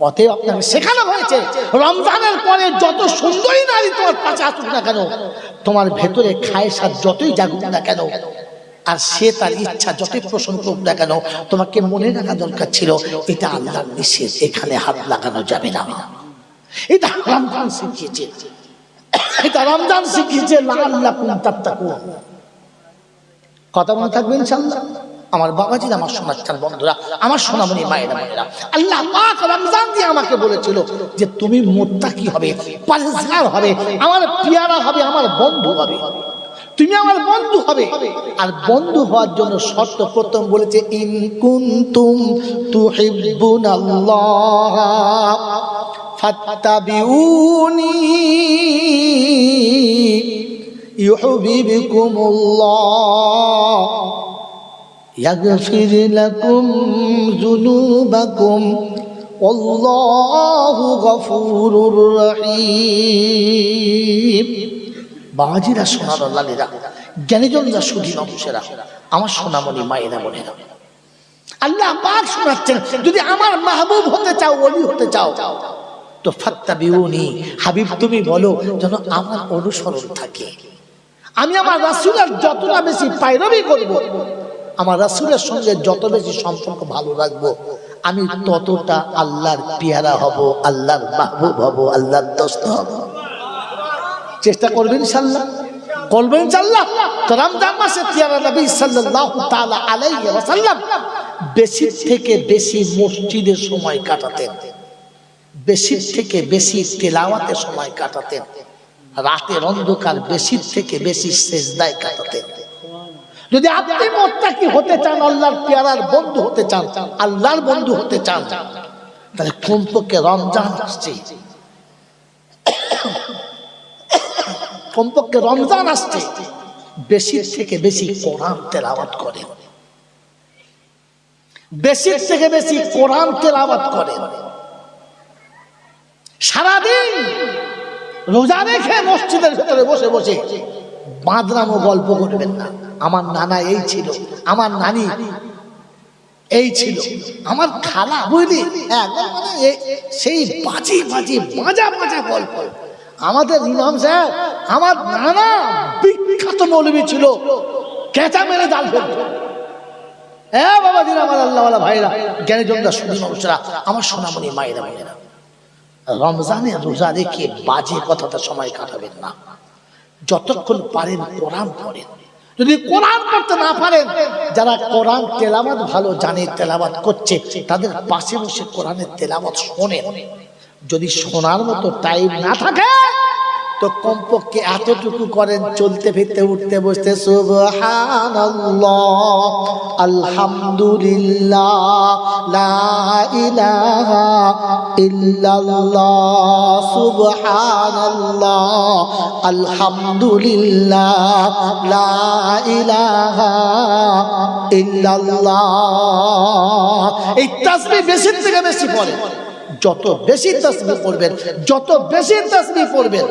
অতএব আপনাকে শেখানো হয়েছে রমজানের পরে যত সুন্দরী নারী তোমার কাছে আসুক না কেন, তোমার ভেতরে খায়সাত যতই জাগুক না কেন, আর সে তার ইচ্ছা যতই পোষণ করুক না কেন, তোমাকে মনে রাখা দরকার ছিল এটা আল্লাহর নিষেধ, এখানে হাত লাগানো যাবে না। এটা রমজান শিখিয়েছে, এটা রমজান শিখিয়েছে লাআল্লাকুম তাত্তাকুন। কথা মনে থাকবে ইনশাআল্লাহ। আমার বাবাজিরা, আমার সোনার বন্ধুরা, আমার সোনামণি মায়েরা বোনেরা, আল্লাহ পাক রমজান দিয়ে আমাকে বলেছিল যে তুমি মুত্তাকি হবে, পরহেজগার হবে, আমার পিয়ারা হবে, আমার বন্ধু হবে। তুমি আমার বন্ধু হবে। আর বন্ধু হওয়ার জন্য শর্ত প্রথম বলেছে ইন কুনতুম তুহিব্বুনাল্লাহ ফাত্তাবিউনি ইউহিব্বুকুমুল্লাহ ইয়াগফির লাকুম যুনুবাকুম আল্লাহু গফুরুর রহিম। বাবাজিরা, সোনার লালীরা, জ্ঞানীজনরা, সুধী মানুষেরা, আমার সোনামণি মায়েরা বোনেরা, আল্লাহ পাক শোনাচ্ছেন, যদি আমার মাহবুব হতে চাও, ওলি হতে চাও, তো ফাত্তাবিউনি, হাবিব তুমি বলো যেন আমার অনুসরণ থাকে। আমি আমার রাসূলের যতটা বেশি পায়রবি করব, আমার রাসূলের সঙ্গে যত বেশি সম্পর্ক ভালো রাখবো, আমি ততটা আল্লাহর পেয়ারা হব, আল্লাহর মাহবুব হব, আল্লাহর দোস্ত হব। চেষ্টা করবেন ইনশাআল্লাহ, করবেন ইনশাআল্লাহ। তো রমজান মাসে পেয়ারা নবী সাল্লাল্লাহু তাআলা আলাইহি ওয়াসাল্লাম বেশি থেকে বেশি মসজিদে সময় কাটাতেন, বেশি থেকে বেশি তেলাওয়াতে সময় কাটাতেন, রাতের অন্ধকার বেশি থেকে বেশি সিজদায় কাটাতেন। যদি আপনি মুত্তাকি হতে চান, আল্লাহর পেয়ারার বন্ধু হতে চান, আল্লাহর বন্ধু হতে চান, তাহলে কমপক্ষে রমজান আসছে, কমপক্ষে রমজান আসছে, বেশি থেকে বেশি কোরআন তেলাওয়াত করেন, বেশি থেকে বেশি কোরআন তেলাওয়াত করেন। সারাদিন রোজা রেখে মসজিদের ভেতরে বসে বসে বাঁদরামো গল্প করবেন না। আমার নানা এই ছিল, আমার নানি এই ছিল, আমার খালা, বুঝলি, সেই বাজি বাজি বাজা বাজা গল্প। আমাদের ইমাম সাহেব, আমার নানা বিখ্যাত মৌলবী ছিল, কেঁচা মেরে জাল ফেলত। বাবাজিরা, আমার আল্লাহওয়ালা ভাইরা, জ্ঞানীজনরা, সুধী মানুষরা, আমার সোনামণি মায়েরা বোনেরা, রমজানে রোজা রেখে বাজে কথাটা সময় কাটাবেন না। যতক্ষণ পারেন কোরআন পড়েন। যদি কোরআন পড়তে না পারেন, যারা কোরআন তেলাওয়াত ভালো জানে, তেলাওয়াত করছে, তাদের পাশে বসে কোরআনের তেলাওয়াত শোনেন। যদি শোনার মতো টাইম না থাকে, তো কমপক্ষে এতটুকু করেন, চলতে ফিরতে উঠতে বসতে সুবহানাল্লাহ, আলহামদুলিল্লাহ, লা ইলাহা ইল্লাল্লাহ, সুবহানাল্লাহ, আলহামদুলিল্লাহ, লা ইলাহা ইল্লাল্লাহ। এই তাসবিহ বেশি থেকে বেশি পড়েন। যত বেশি তাসবিহ পড়বেন, যত বেশি তাসবিহ পড়বেন,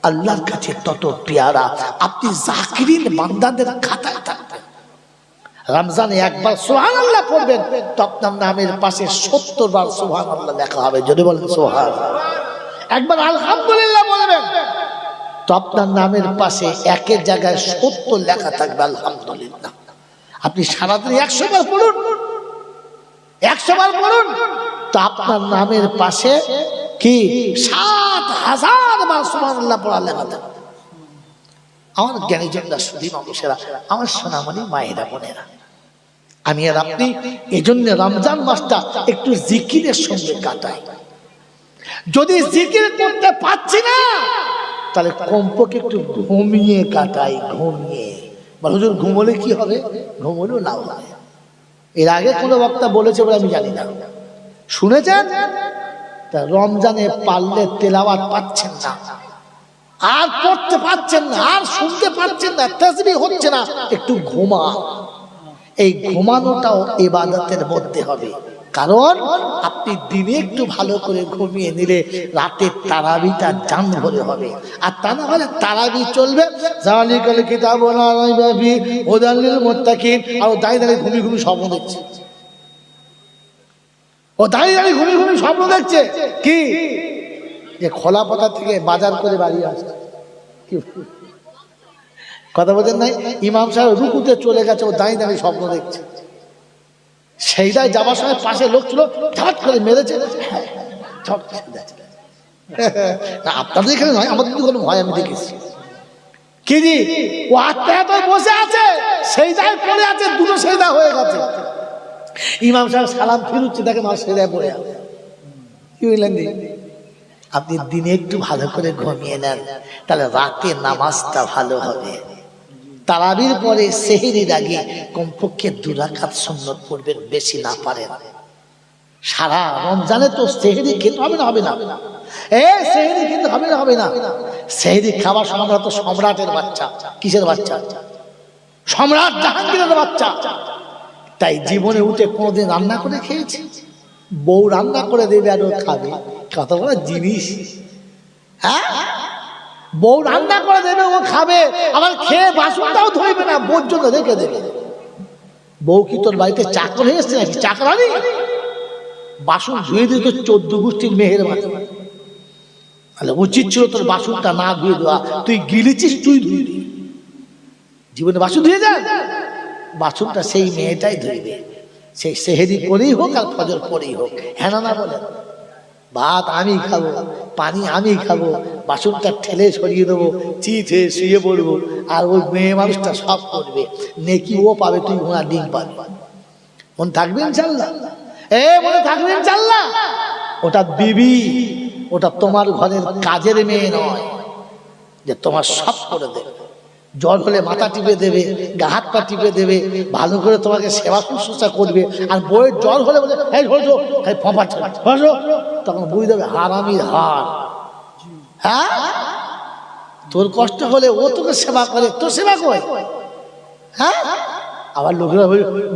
আল্লাহর কাছে তত পেয়ারা। আপনি জাকিরিন বান্দাদের খাতায় থাকবেন। রমজানে একবার সুবহানাল্লাহ পড়বেন, তো আপনার নামের পাশে 70 বার সুবহানাল্লাহ লেখা হবে। যদি বলেন সুবহানাল্লাহ। একবার আলহামদুলিল্লাহ বলবেন, তো আপনার নামের পাশে একের জায়গায় 70 লেখা থাকবে আলহামদুলিল্লাহ। আপনি সারাদিন 100 বার পড়ুন, 100 বার পড়ুন, তো আপনার নামের পাশে কি 7000 বার সুবহানাল্লাহ পড়া লেখা থাকবে। আমার জ্ঞানীজনরা, সুধী মানুষেরা, আমার সোনামণি মায়েরা বোনেরা, আমি আর আপনি এজন্য রমজান মাসটা একটু জিকিরের সঙ্গে কাটাই। যদি জিকির করতে পারছি না, তাহলে কমপক্ষে একটু ঘুমিয়ে কাটাই। ঘুমিয়ে বলে, হুজুর ঘুমোলে কি হবে? ঘুমোলেও লাভ হবে। এর আগে কোনো বক্তা বলেছে বলে আমি জানি না, শুনেছেন? তা রমজানে পারলে তেলাওয়াত পাচ্ছেন না, আর পড়তে পাচ্ছেন না, আর শুনতে পাচ্ছেন না, তাসবিহ হচ্ছে না, একটু ঘুমা। এই ঘুমানোটাও ইবাদতের মধ্যে হবে। কারণ আপনি দিনে একটু ভালো করে ঘুমিয়ে নিলে রাতের তারাবিটা জান ভরে হবে। আর তা না হলে তারাবি চলবে, যালিকাল কিতাবু লা রাইবা ফিহি হুদাল লিল মুত্তাকিন। আর দাঁড়িয়ে দাঁড়িয়ে ঘুমিয়ে ঘুমিয়ে স্বপ্ন দেখছে, ও দাঁড়িয়ে দাঁড়িয়ে ঘুমিয়ে ঘুমিয়ে স্বপ্ন দেখছে কি, যে খোলা পাতা থেকে বাজার করে বাড়ি আসছে। কথা বলছেন নাই? ইমাম সাহেব রুকুতে চলে গেছে, ও দাঁড়িয়ে দাঁড়িয়ে স্বপ্ন দেখছে। সেইটাই যাবার সময় পাশে লোক ছিল, ঝট করে মেরেছে। না, আপনাদের এখানে নয়, আমাদের কিন্তু কোনো ভয় আমি দেখেছি। কি জি, ও আত্মায় তো বসে আছে, সেইটাই পড়ে আছে, দুটো সেইদা হয়ে গেছে। ইমাম সাহেব সালাম ফিরুচ্ছে, দেখেন আর সেইদায় পড়ে আছে। কি বললেন? আপনি দিনে একটু ভালো করে ঘুমিয়ে নেন, তাহলে রাতে নামাজটা ভালো হবে। তারাবির পরে সেহরির আগে কমপক্ষে 2 রাকাত সুন্নত পড়বেন, বেশি না পারেন। সারা রমজানে তো সেহরি খেতে হবে না, হবে না, সেহরি খেতে হবে না, হবে না। সেহরি খাওয়ার সময় আমরা তো সম্রাটের বাচ্চা। কিসের বাচ্চা? সম্রাট জাহাঙ্গীরের বাচ্চা। তাই জীবনে উঠে কোনোদিন রান্না করে খেয়েছি? বউ রান্না করে দেবে আর ও খাবে, কত বড় জিনিস। হ্যাঁ, বউ রান্না করে দেবে, ও খাবে, আবার খেয়ে বাসনটাও ধুইবে না, বউর জন্য রেখে দেবে। বউ কি তোর বাড়িতে চাকর হয়ে এসছে নাকি? চাকরানি? বাসন ধুয়ে দিয়ে তো 14 গোষ্ঠীর মেহের বাড়ি। তাহলে উচিত ছিল তোর বাসনটা না ধুয়ে দেওয়া। তুই গিলেছিস, তুই ধুইবি। জীবনে বাসন ধুয়ে যা, বাসনটা সেই মেয়েটাই ধুইবে। সেই সেহেরি পরেই হোক আর ফজর পরেই হোক। হ্যাঁ না বলে, ভাত আমি খাবো, পানি আমি খাবো, বাসনটা ঠেলে সরিয়ে দেবো, চিত হয়ে শুয়ে পড়বো, আর ওই মেয়ে মানুষটা সব করবে। নেকি ও পাবে, তুই ঘোড়া ডিম পাবি। মনে থাকবে ইনশাল্লাহ? মনে থাকবে ইনশাল্লাহ? ওটা বিবি, ওটা তোমার ঘরের কাজের মেয়ে নয় যে তোমার সব করে দেবে। জ্বর হলে মাথা টিপে দেবে, গা হাত পা টিপে দেবে, ভালো করে তোমাকে সেবা শুশ্রূষা করবে। আর বইয়ের জ্বর হলে বলে তখন বুঝে দেবে হারামির হার। হ্যাঁ, তোর কষ্ট হলে ও তোকে সেবা করে, তোর সেবা করে। হ্যাঁ, আবার লোকেরা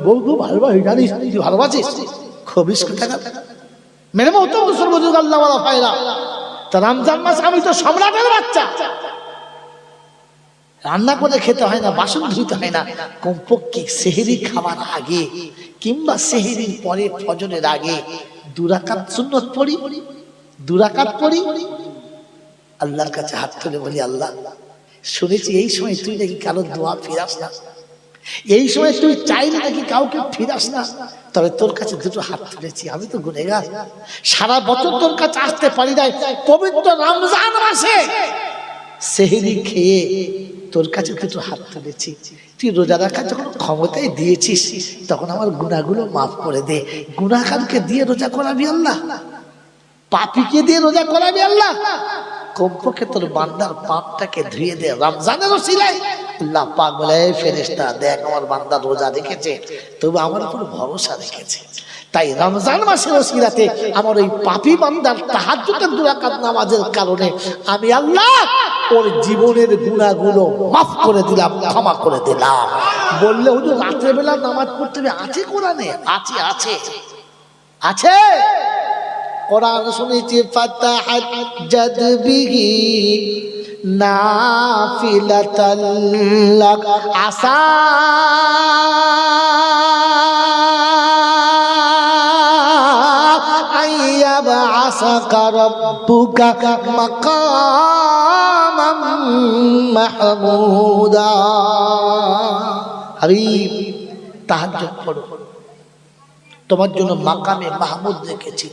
বউ খুব ভালোবাসি, জানিস তুই ভালোবাসিস, খবিস টাকা মেরে মতো বুজুর্গ আল্লাহ ওয়ালা ফায়দা। তা রমজান মাস আমি তো সম্রাটের বাচ্চা, রান্না করে খেতে হয় না, বাসন ধুইতে হয় না। কমপক্ষে সেহরি খাওয়ার আগে কিংবা সেহরির পরে ফজরের আগে 2 রাকাত সুন্নত পড়ি, 2 রাকাত পড়ি। আল্লাহর কাছে হাত তুলে বলি, আল্লাহ শুনেছি এই সময় তুই নাকি কারো দোয়া ফিরাস না, এই সময় তুই চাইলে নাকি কাউকে ফিরাস না। তবে তোর কাছে 2 হাত তুলেছি, আমি তো গুনেগার, সারা বছর তোর কাছে আসতে পারি নাই। পবিত্র রমজান মাসে সেহরি খেয়ে তোর কাছে 2 হাত তুলেছি। তুই রোজা রাখার যখন ক্ষমতায় দিয়েছিস, তখন আমার গুনাহগুলো মাফ করে দে। গুনাহগারকে দিয়ে রোজা করাবি আল্লাহ, পাপীকে দিয়ে রোজা করাবি আল্লাহ। কমপক্ষে তোর বান্দার পাপটাকে ধুয়ে দে রমজানের ওসিলায়। আল্লাহ পাক বলে, ফেরেশতা দেখ আমার বান্দা রোজা রেখেছে, তবে আমার উপর ভরসা রেখেছে। তাই রমজান মাসের ওসিলাতে আমার ওই পাপী বান্দার তাহাজ্জুদের 2 রাকাত নামাজের কারণে আমি আল্লাহ ওর জীবনের গুনাহগুলো মাফ করে দিলাম, ক্ষমা করে দিলাম। বললে হুজুর রাতের বেলা নামাজ পড়তে হবে, আছে কোরআনে? আছে, আছে, আছে। কোরআন শুনেছি, ফাতাহাজ্জাদ বিহি নাফিলাতাল লাক আসা আইয়াবআসাকা রাব্বুকা মাকামান মাহমুদা। হাবিব তাহাজ্জুদ পড়ো, তোমার জন্য মাকামে মাহমুদ রেখেছি।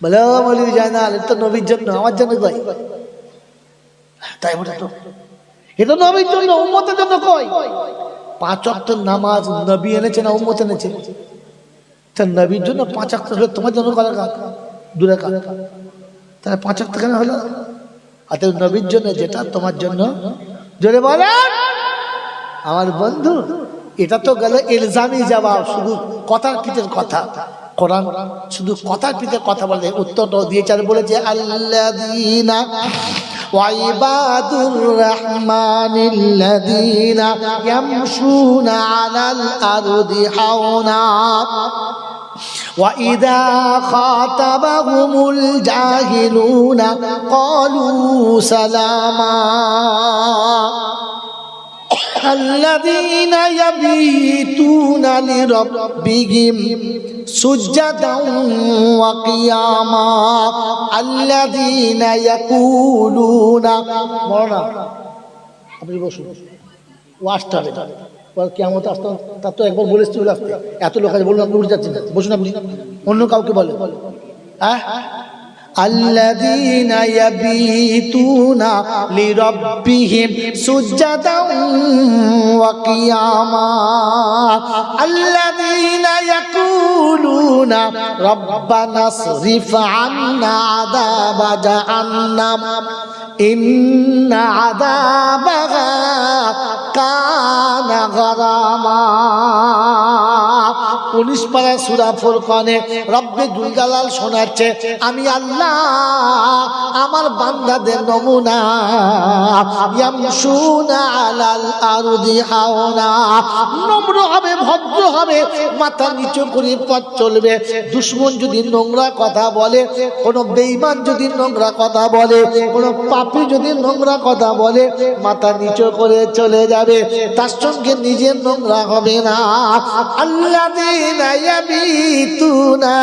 বলে বলি যায় না, এটা তো নবীর জন্য, আমার জন্য কই? তাই বলে তো এটা নবীর জন্য, উম্মতের জন্য কই? 5 ওয়াক্ত নামাজ নবী এনেছে না উম্মত এনেছে? তা নবীর জন্য 5 ওয়াক্ত হলো, তোমার জন্য কত রাকাত? 2 রাকাত। তাহলে 5 ওয়াক্ত কেন হলো? অতএব নবীর জন্য যেটা, তোমার জন্য। জোরে বলেন আমার বন্ধু। এটা তো গেল ইলজামি জবাব, শুধু কথার পিঠের কথা। কোরআন শুধু কথার পিঠে কথা বলে, উত্তরটাও দিয়েছে আর বলেছে, আল্লাযীনা ওয়া ইবাদুর রাহমানিল্লাযীনা ইয়ামশুনা আলাল আরদি হাওনা ওয়া ইযা খাতাবাহুমুল জাহিলুনা ক্বালু সালামা الذين يبيتون لربهم سجدا وقياما الذين يقولون মরনা আপনি বসুন, ওয়াজটা কিয়ামত আসতে তা তো একবার বলেছ চলে আসতে, এত লোক আছে বলুন আপনি উঠে যাচ্ছেন, বসুন আপনি, অন্য কাউকে বলেন। হ্যাঁ, الذين يبيتون لربهم سجدا وقياما الذين يقولون يقولون ربنا اصرف عنا عذاب جهنم إن عذابها كان غراما 19 পারা সূরা ফুরকানে রব্বে দুল জালাল শোনাচ্ছে, আমি আল্লাহ আমার বান্দাদের নমুনা ইয়ামশুনা আলাল আরদি হাওনা, নম্র হবে, ভদ্র হবে, মাথা নিচু করে পথ চলবে। দুশমন যদি নোংরা কথা বলে, কোন বেঈমান যদি নোংরা কথা বলে, কোন পাপী যদি নোংরা কথা বলে, মাথা নিচু করে চলে যাবে, তার সঙ্গে নিজের নোংরা হবে না। আল্লাযীনা ইয়াবিতুনা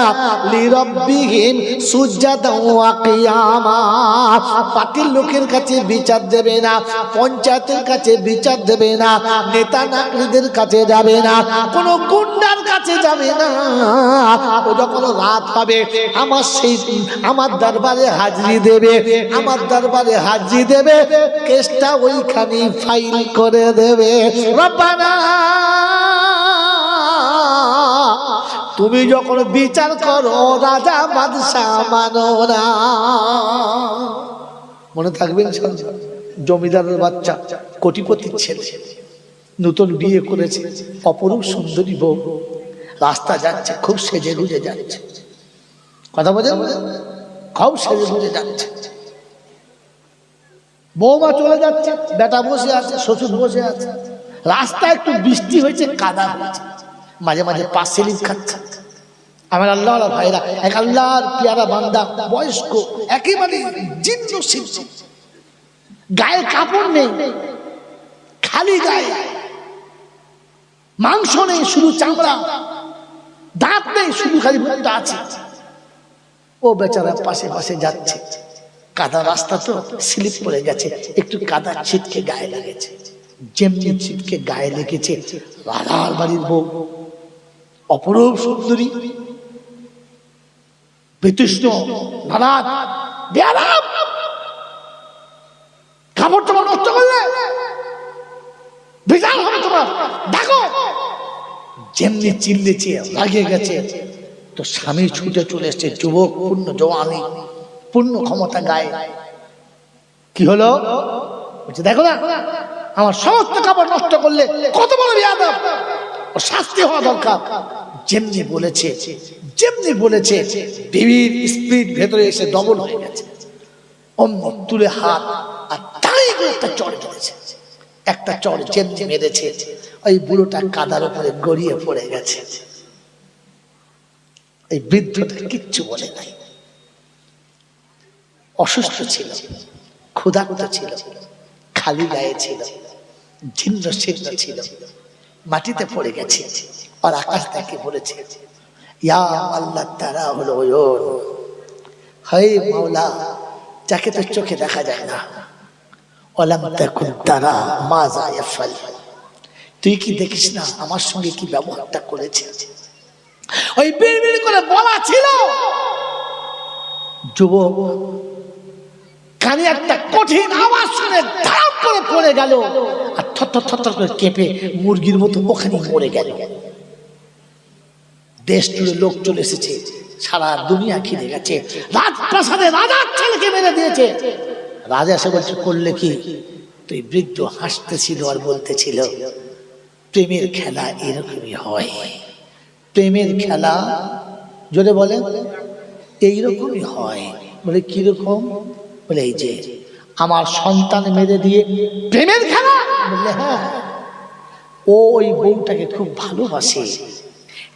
লিরাব্বিহিম সুজদান ওয়া কিয়ামা, পার্টির লোকের কাছে বিচার দেবে না, পঞ্চায়েতের কাছে বিচার দেবে না, নেতা নাগরিকদের কাছে যাবে না, কোন গুন্ডার কাছে যাবে না। ও যখন রাত হবে আমার দরবারে হাজিরি দেবে, আমার দরবারে হাজিরি দেবে, কেসটা ওইখানে ফাইল করে দেবে। রব্বানা, তুমি যখন বিচার করো রাজা বাদশাহ মানো না। মনে থাকবে জমিদারের বাচ্চা, কোটিপতির ছেলে, নতুন বিয়ে করেছে, অপরূপ সুন্দরী বউ, রাস্তা যাচ্ছে, খুব সেজে গুজে যাচ্ছে, কথা বোঝেন, খুব সেজে গুজে যাচ্ছে। বৌমা চলে যাচ্ছে, বেটা বসে আছে, শ্বশুর বসে আছে, রাস্তা একটু বৃষ্টি হয়েছে, কাদা হয়েছে, মাঝে মাঝে পাশ স্লিপ খাচ্ছে। আমার আল্লাহ ভাইরা, এক আল্লাহর পিয়ারা বান্দা, বয়স্ক, একেবারে জীর্ণ শীর্ষ, গায়ে কাপড় নেই, খালি গায়ে, মাংস নেই, শুধু চামড়া, দাঁত নেই, শুধু খালি মুখটা আছে। ও বেচারা পাশে পাশে যাচ্ছে, কাদা রাস্তা তো, স্লিপ পড়ে গেছে, একটু কাদা ছিটকে গায়ে লেগেছে। যেমনি ছিটকে গায়ে লেগেছে, রাজার বাড়ির বউ, অপরূপ সুন্দরী, বিতৃষ্ণ, নারাজ, বেয়াদব, কাপড় তোমার নষ্ট করলে বিচার হবে তোমার, দেখো। যেমনি চিল্লেছে, লাগিয়ে গেছে, তো স্বামী ছুটে চলে এসছে, যুবক, পূর্ণ জওয়ানি, পূর্ণ ক্ষমতা গায়ে। কি হলো? বলছে, দেখো না, আমার সমস্ত কাপড় নষ্ট করলে, কত বড় বেয়াদব, ও শাস্তি হওয়া দরকার। যেমনি বলেছে, যেমনি বলেছে, বিবির স্পিড ভেতরে এসে ডবল হয়ে গেছে। অমনি তুলে হাত আর তাই করে একটা চড় মেরেছে, একটা চড় যেমনি মেরেছে, ওই বুড়োটা কাদার উপরে গড়িয়ে পড়ে গেছে। এই বৃদ্ধটা কিচ্ছু বলে নাই, অসুস্থ ছিল, ক্ষুধার্ত ছিল, খালি গায়ে ছিল, জীর্ণ শীর্ণ ছিল, মাটিতে পড়ে গেছে। আর আকাশ থেকে বলেছে, ইয়া আল্লাহ তারা হলো ওয়ন, হে মাওলা, যাকে তো চোখে দেখা যায় না, ওয়ালাম তাকুন তারা মাজা ইয়াফআল, তুই কি দেখিস না আমার সঙ্গে কি ব্যবহারটা করেছে? ওই বিড়বিড় করে বলা ছিল, যুবক কানে একটা কঠিন আওয়াজ শুনে ধাপ করে পড়ে গেল, আর থরথর থরথর করে কেঁপে মুরগির মতো ওখানে মরে গেল। দেশ জুড়ে লোক চলে এসেছে, সারা দুনিয়া ঘিরে গেছে, রাজপ্রাসাদে রাজার ছেলেকে মেরে দিয়েছে। রাজা এসে বলছে, করলে কি? তুই বৃদ্ধ হাসতেছিল আর বলতেছিল, প্রেমের খেলা এরকমই হয়, প্রেমের খেলা, জোরে বলেন, এইরকমই হয়। বলে কিরকম? বলে এই যে আমার সন্তান মেরে দিয়ে প্রেমের খেলা। বললে হ্যাঁ, ও ওই বউটাকে খুব ভালোবাসে,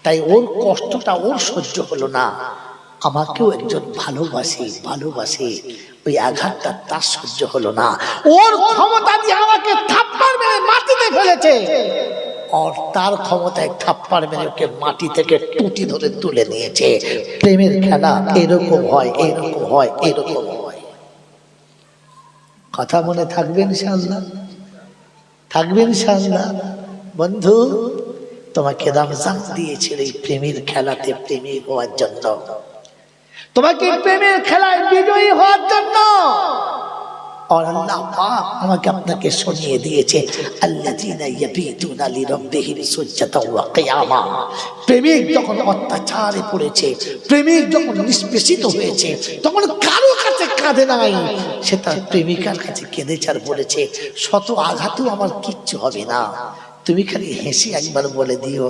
তাই ওর কষ্টটা ওর সহ্য হলো না, আমাকেও একজন ভালোবাসে, ওই আঘাতটা তার সহ্য হলো না, ওর ক্ষমতা দিয়ে আমাকে থাপ্পড় মেরে মাটিতে ফেলেছে, আর তার ক্ষমতায় থাপ্পড় মেরে ওকে মাটি থেকে টুটি ধরে তুলে নিয়েছে। প্রেমের খেলা এরকম হয়, এরকম হয়, এরকম হয়। কথা মনে থাকবে ইনশাআল্লাহ? থাকবে ইনশাআল্লাহ? বন্ধু, তোমাকে রমজান দিয়েছিল এই প্রেমের খেলাতে প্রেমিক হওয়ার জন্য, তোমাকে প্রেমের খেলায় বিজয়ী হওয়ার জন্য। और अल्लाह पाक আমাকে আপনাকে শুনিয়ে দিয়েছে আল্লাযীনা ইয়াবিতুনা লিরাব্বিহিম সুজদাতাও ওয়া কিয়ামা। প্রেমিক যখন অত্যাচারে পড়েছে, প্রেমিক যখন নিষ্পেষিত হয়েছে, তখন কারো কাছে কাঁদে নাই, সে তার প্রেমিকার কাছে কেঁদেছে আর বলেছে শত আঘাতেও আমার কিচ্ছু হবে না, তুমি খালি হেসে একবার বলে দিও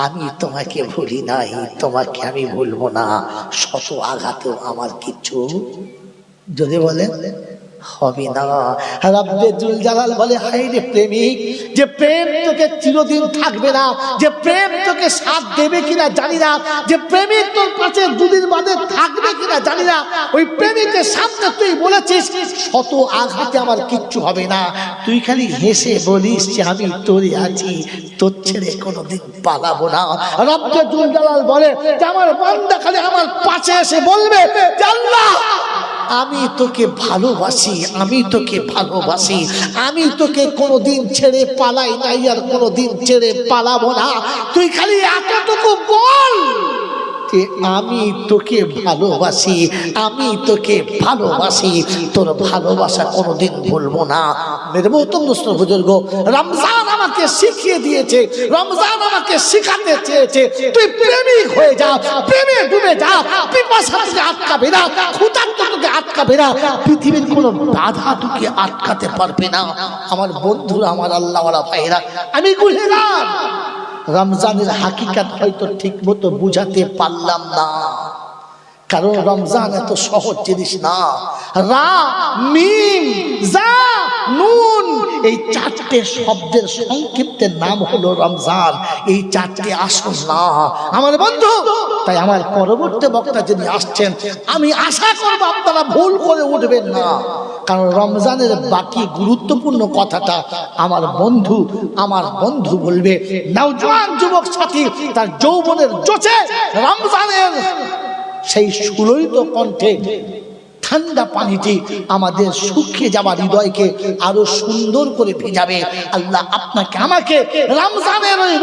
আমি তোমাকে ভুলি নাই, তোমাকে আমি ভুলবো না, শত আঘাতেও আমার কিচ্ছু যদি বলে হবে না। রব্বে জুল জালাল বলে হায় রে প্রেমিক, যে প্রেম তোকে চিরদিন থাকবে না, যে প্রেম তোকে সাথ দেবে কিনা জানি না, যে প্রেমিক তোর পাশে দুদিন বাদে থাকবে কিনা জানি না, ওই প্রেমিকের সামনে তুই বলেছিস শত আঘাতে আমার কিচ্ছু হবে না, তুই খালি হেসে বলিস যে আমি তোরে আছি, তোর ছেড়ে কোনোদিন পালাবো না। রব্বে জুল জালাল বলে যে আমার বান্দা খালি আমার পাশে এসে বলবে যে আল্লাহ আমি তোকে ভালোবাসি, আমি তোকে ভালোবাসি, আমি তোকে কোনোদিন ছেড়ে পালাই নাই আর কোনোদিন ছেড়ে পালাবো না, তুই খালি এতটুকু বল যে আমি তোকে ভালোবাসি, আমি তোকে ভালোবাসি, তোর ভালোবাসা কোনোদিন ভুলবো না। মেরে মহতরম দোস্ত বুজুর্গ, রমজান আমাকে শিখিয়ে দিয়েছে, রমজান আমাকে শিখাতে চেয়েছে তুই প্রেমিক হয়ে যা, প্রেমে ডুবে যা, পিপাসা তোকে আটকাবে না, ক্ষুধার্ত তোকে আটকাবে না, পৃথিবীর কোনো বাধা তোকে আটকাতে পারবে না। আমার বন্ধুরা, আমার আল্লাহওয়ালা ভাইরা, আমি গুনেগার, রমজানের হাকিকত হয়তো ঠিক মতো বুঝাতে পারলাম না, কারণ রমজান এত সহজ জিনিস না। রা মিম জা নুন এই চারটে শব্দের সংক্ষিপ্তের নাম হলো রমজান, এই চারটে আসল না আমার বন্ধু। তাই আমার পরবর্তী বক্তা যিনি আসছেন, আমি আশা করব আপনারা ভুল করে উঠবেন না, কারণ রমজানের বাকি গুরুত্বপূর্ণ কথাটা আমার বন্ধু বলবে। নওজোয়ান যুবক সাথী তার যৌবনের জোছে রমজানের সেই সুললিত কণ্ঠে ঠান্ডা পানিটি আমাদের শুকিয়ে যাওয়া হৃদয়কে আরো সুন্দর করে ভেজাবে। আল্লাহ আপনাকে আমাকে রমজানের ওই